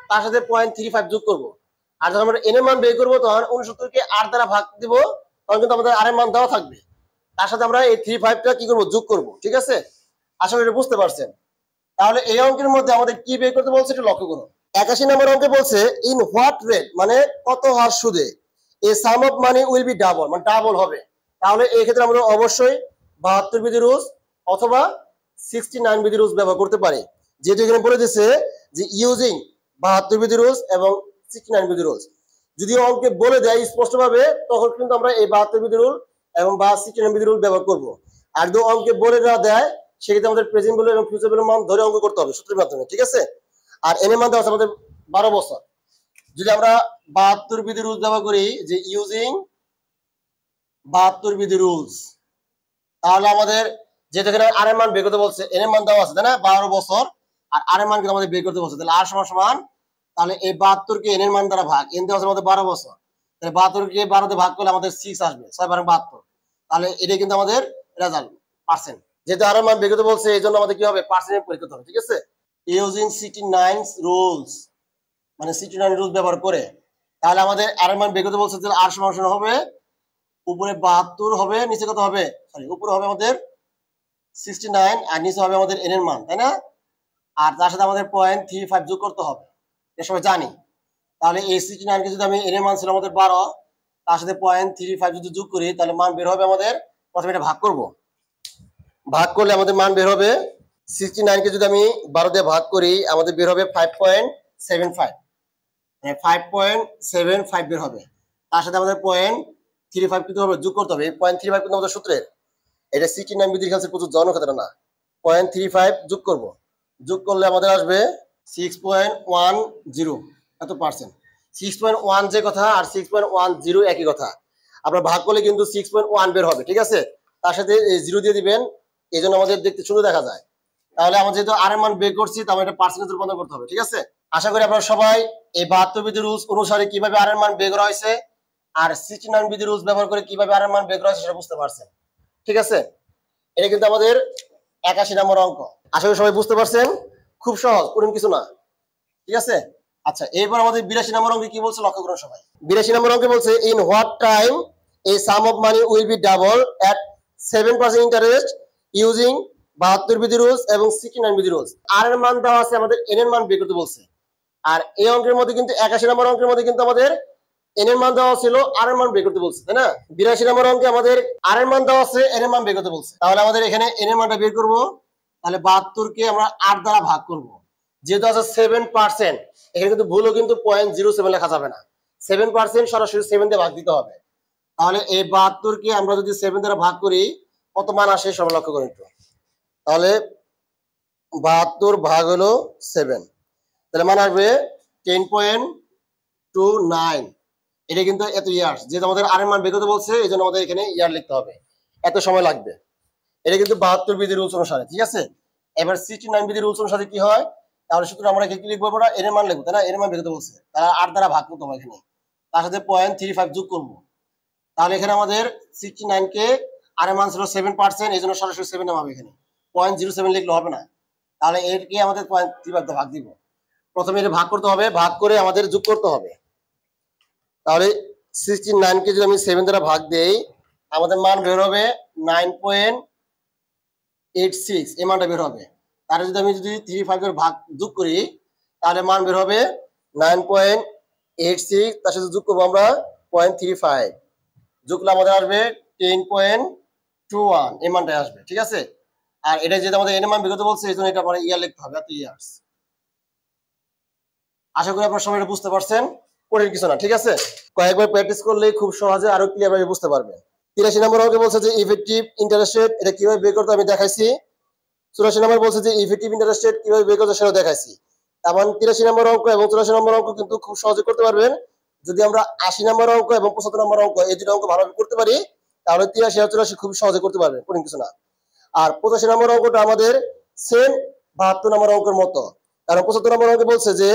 তার সাথে 0.35 যোগ করব। আর যখন আমরা n এর মান বের করবো, তখন 69 কে 8 দ্বারা ভাগ দিব, তখন কিন্তু আমাদের r এর মান দেওয়া থাকবে, তার সাথে আমরা এই 35টা কি করব, যোগ করব, ঠিক আছে। আশা করি এটা বুঝতে পারছেন। তাহলে এই অঙ্কের মধ্যে আমাদের কি বের করতে বলছে এটা লক্ষ্য করুন। 81 নম্বর অঙ্কে বলছে ইন হোয়াট রেট, মানে কত হার সুদে a sum of money will be double, মানে ডাবল হবে। তাহলে এই ক্ষেত্রে আমরা অবশ্যই 72 বিধি রুলস অথবা 69 বিধি রুলস ব্যবহার করতে পারি, যেহেতু এখানে বলে দিচ্ছে যে ইউজিং 72 বিধি রুলস এবং 69 বিধি রুলস। যদি অঙ্কে বলে দেয় স্পষ্টভাবে, তখন কিন্তু আমরা এই 72 বিধি রুল এবং 69 বিধি রুল ব্যবহার করব। আর যদি অঙ্কে বলে না দেয়, সেক্ষেত্রে আমাদের প্রেজেন্ট ভ্যালু এবং ফিউচার ভ্যালু মান ধরে অঙ্ক করতে হবে সূত্রের মাধ্যমে, ঠিক আছে। আর এর মান দেওয়া আছে আমাদের 12 বছর। যদি আমরা 72 বিধি রুলস ব্যবহার করি, যে ইউজিং 72 বিধি রুলস, তাহলে আমাদের যেহেতু এখানে আর এর মান বের করতে বলছে, এর মান দেওয়া আছে, তাই না, 12 বছর, আর আর এর মান কিন্তু আমাদের বের করতে বলছে, তাহলে আর সমান সমান, তাহলে এই 72 কে এর মান দ্বারা ভাগ, এন দেওয়া আছে আমাদের 12 বছর, তাহলে 72 কে 12 দিয়ে ভাগ করলে আমাদের 6 আসবে, 6 12 72, তাহলে এটাই কিন্তু আমাদের রেজাল্ট পার্সেন্ট। যেহেতু আর এর মান বের করতে বলছে, এই জন্য আমাদের কি হবে, পার্সেন্ট বের করতে হবে, ঠিক আছে। ইউজিং 69 রুলস, মানে 69 রুলস ব্যবহার করে, তাহলে আমাদের আর এর মান বের করতে বলছে, তাহলে আর সমান সমান হবে উপরে 72 হবে, নিচে কত হবে, সরি উপরে হবে আমাদের 69 আর নিচে হবে আমাদের n এর মান, তাই না। আর তার সাথে আমাদের 0.35 যোগ করতে হবে, এটা সবাই জানি। তাহলে এই 69 কে যদি আমি n এর মান ছিল আমাদের 12, তার সাথে 0.35 যদি যোগ করি, তাহলে মান বের হবে আমাদের, প্রথমে এটা ভাগ করব, ভাগ করলে আমাদের মান বের হবে 69 কে যদি আমি 12 দিয়ে ভাগ করি, আমাদের বের হবে 5.75, 5.75 বের হবে। তার সাথে আমাদের 0.35 কিন্তু হবে যোগ করতে হবে, 0.35 কিন্তু আমাদের সূত্রের, এটা 69 বিধির কাছে প্রচুর জনক্ষেত্রে না। 0.35 যোগ করব, যোগ করলে আমাদের আসবে 6.10, এত পার্সেন্ট। 6.1 যে কথা আর 6.10 একই কথা। আপনার ভাগ করলে কিন্তু 6.1 বের হবে, ঠিক আছে। তার সাথে 0 দিয়ে দিবেন, এই জন্য আমাদের দেখতে সুন্দর দেখা যায়। তাহলে আমরা যেহেতু আর এর মান বের করছি, তাহলে এটা পার্সেন্টেজ রূপান্তর করতে হবে, ঠিক আছে। আশা করি আপনারা সবাই এই 72 বিধি রুলস অনুসারে কিভাবে আর এর মান বের করা হয়েছে আর 69 বিধি রুলস ব্যবহার করে কিভাবে আর এর মান বের করা হয়েছে সেটা বুঝতে পারছেন, ঠিক আছে। এটা কিন্তু আমাদের 81 নম্বর অঙ্ক। আশা করি সবাই বুঝতে পারছেন, খুব সহজ, কঠিন কিছু না, ঠিক আছে। আচ্ছা, এরপর আমাদের 82 নম্বর অঙ্কে কি বলছে লক্ষ্য করুন সবাই। 82 নম্বর অঙ্কে বলছে in what time A sum of money will be double at 7% interest using 72 বিধি রুলস এবং 69 বিধি রুলস। আর এর মান দেওয়া আছে, আমাদের এন এর মান বের করতে বলছে। আর এই অঙ্কের মধ্যে কিন্তু 81 নম্বর অঙ্কের মধ্যে কিন্তু আমাদের এন এর মান দেওয়া ছিল, আর এর মান বের করতে বলছে, তাই না? 82 নম্বর অঙ্কে আমাদের আর এর মান দেওয়া আছে, এন এর মান বের করতে বলছে। তাহলে আমাদের এখানে এন এর মানটা বের করব। তাহলে 72 কে আমরা 8 দ্বারা ভাগ করব। যেহেতু আছে 7%, এখানে কিন্তু ভুলও কিন্তু 0.07 লেখা যাবে না। 7% সরাসরি 7 দিয়ে ভাগ দিতে হবে। তাহলে এই 72 কে আমরা যদি 7 দ্বারা ভাগ করি, কত মান আসে সব লক্ষ্য করি একটু। তাহলে 72 ভাগ হলো 7, তাহলে মান আসবে 10.29। এটা কিন্তু এত ইয়ার্স, যেহেতু আমাদের আর এর মান বের করতে বলছে, এই জন্য আমাদের এখানে ইয়ার লিখতে হবে, এত সময় লাগবে। এটা কিন্তু 72 বিধি রুলস অনুসারে, ঠিক আছে? এবার 69 বিধি রুলস অনুসারে কি হয়, তাহলে শুধু আমরা কি লিখবো, আমরা এর মান লিখবো, তাই না? এর মান বের করতে বলছে, তাহলে 8 দ্বারা ভাগ করতে হবে এখানে, তার সাথে 0.35 যোগ করবো। তাহলে এখানে আমাদের 69 কে আর এর মান ছিল 7%, এই জন্য সরাসরি 7 নামাবে, এখানে 0.07 লিখলে হবে না। তাহলে এরকে আমাদের 0.35 ভাগ দিব। প্রথমে এটা ভাগ করতে হবে, ভাগ করে আমাদের যোগ করতে হবে। তাহলে 69 কে যদি আমি 7 দ্বারা ভাগ দেই, আমাদের মান বের হবে 9.86, এই মানটা বের হবে। তাহলে যদি আমি 35 এর ভাগ যোগ করি, তাহলে মান বের হবে 9.86, তার সাথে যোগ করবো আমরা 0.35, যোগ করলে আমাদের আসবে 10.21, এই মানটাই আসবে, ঠিক আছে? আর এটা যেটা আমাদের এন এর মান বের করতে বলছে, এই জন্য এটা আমরা ইয়ার লিখতে হবে, এত ইয়ার্স। আশা করি আপনারা সবাই এটা বুঝতে পারছেন, কঠিন কিছু না, ঠিক আছে? কয়েকবার প্র্যাকটিস করলে খুব সহজে আরো ক্লিয়ারভাবে বুঝতে পারবেন। 83 নম্বর অঙ্কে বলছে যে ইফেক্টিভ ইন্টারেস্ট রেট, এটা কিভাবে বের করতে আমি দেখাইছি। 84 নম্বর বলছে যে ইফেক্টিভ ইন্টারেস্ট রেট কিভাবে বের করতে সেটাও দেখাইছি। তেমন 83 নম্বর অঙ্ক এবং 84 নম্বর অঙ্ক কিন্তু খুব সহজে করতে পারবেন। যদি আমরা 80 নম্বর অঙ্ক এবং 75 নম্বর অঙ্ক, এই দুটো অঙ্ক ভালোভাবে করতে পারি, তাহলে 83 আর 84 খুব সহজে করতে পারবেন, কঠিন কিছু না। আর 85 নম্বর অঙ্কটা আমাদের সেম 72 নম্বর অঙ্কের মতো, কারণ 75 নম্বর অঙ্কে বলছে যে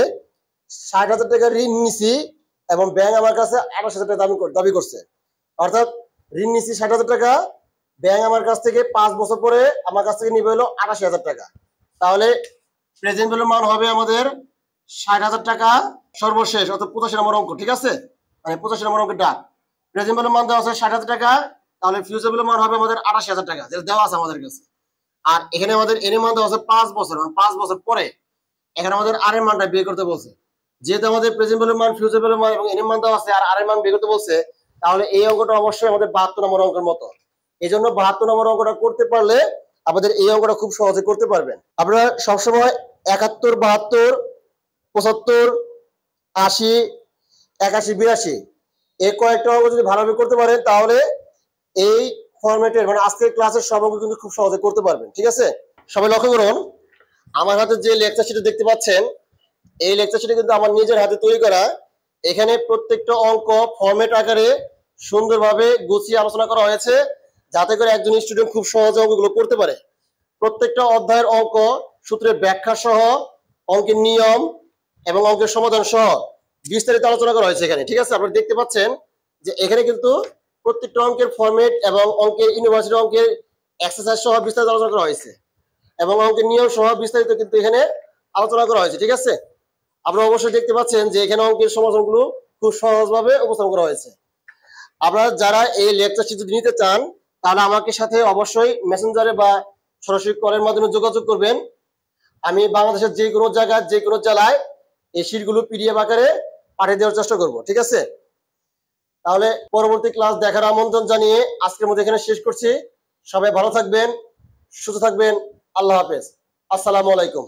60,000 টাকা ঋণ নিছি এবং ব্যাংক আমার কাছে 28,000 টাকা দাবি করছে। অর্থাৎ ঋণ নিছি 60,000 টাকা, ব্যাংক আমার কাছ থেকে 5 বছর পরে আমার কাছ থেকে নিবে হলো 88,000 টাকা। তাহলে প্রেজেন্ট ভ্যালুর মান হবে আমাদের 60,000 টাকা সর্বশেষ, অর্থাৎ 85 নম্বর অঙ্ক, ঠিক আছে? মানে 85 নম্বর অঙ্কের ডাক প্রেজেন্ট ভ্যালুর মান দেওয়া আছে 60,000 টাকা, তাহলে ফিউচার ভ্যালুর মান হবে আমাদের 88,000 টাকা, যেটা দেওয়া আছে আমাদের কাছে। আর এখানে আমাদের এর মান দেওয়া আছে 5 বছর, মানে 5 বছর পরে। এখানে আমাদের আর এর মানটা বের করতে বলছে। যেহেতু আমাদের প্রেজেন্ট ভ্যালুর মান, ফিউচার ভ্যালুর মান এবং এর মান দেওয়া আছে, আর এর মান বের করতে বলছে, তাহলে এই অঙ্কটা অবশ্যই আমাদের 72 নম্বর অঙ্কের মতো। এই জন্য 72 নম্বর অঙ্কটা করতে পারলে আমাদের এই অঙ্কটা খুব সহজে করতে পারবেন। আপনারা সবসময় 71, 72, 75, 80, 81, 82 এই কয়েকটা অঙ্ক যদি ভালোভাবে করতে পারেন, তাহলে এই ফরম্যাটের মানে আজকের ক্লাসের সব অঙ্ক কিন্তু খুব সহজে করতে পারবেন, ঠিক আছে? সবাই লক্ষ্য করুন, আমার হাতে যে লেকচার শিট দেখতে পাচ্ছেন, এই লেকচার শিটে কিন্তু আমার নিজের হাতে তৈরি করা। এখানে প্রত্যেকটা অঙ্ক ফরম্যাট আকারে সুন্দরভাবে গুছিয়ে আলোচনা করা হয়েছে, যাতে করে একজন স্টুডেন্ট খুব সহজে অঙ্কগুলো করতে পারে। প্রত্যেকটা অধ্যায়ের অঙ্ক সূত্রের ব্যাখ্যা সহ, অঙ্কের নিয়ম এবং অঙ্কের সমাধান সহ বিস্তারিত আলোচনা করা হয়েছে এখানে, ঠিক আছে? আপনারা দেখতে পাচ্ছেন যে এখানে কিন্তু প্রত্যেকটা অঙ্কের ফরম্যাট এবং অঙ্কের ইউনিভার্সিটি অঙ্কের এক্সারসাইজ সহ বিস্তারিত আলোচনা করা হয়েছে, এবং অঙ্কের নিয়ম সহ বিস্তারিত কিন্তু এখানে আলোচনা করা হয়েছে, ঠিক আছে? আপনারা অবশ্যই দেখতে পাচ্ছেন যে এখানে অঙ্কের সমাধানগুলো খুব সহজভাবে উপস্থাপন করা হয়েছে। আপনারা যারা এই লেকচার শিট যদি নিতে চান, তাহলে আমাকে সাথে অবশ্যই মেসেঞ্জারে বা সরাসরি কলের মাধ্যমে যোগাযোগ করবেন। আমি বাংলাদেশের যে কোনো জায়গায়, যে কোনো জেলায় এই শিটগুলো পিডিএফ আকারে পাঠিয়ে দেওয়ার চেষ্টা করব, ঠিক আছে? তাহলে পরবর্তী ক্লাস দেখার আমন্ত্রণ জানিয়ে আজকের মধ্যে এখানে শেষ করছি। সবাই ভালো থাকবেন, সুস্থ থাকবেন। আল্লাহ হাফেজ, আসসালামু আলাইকুম।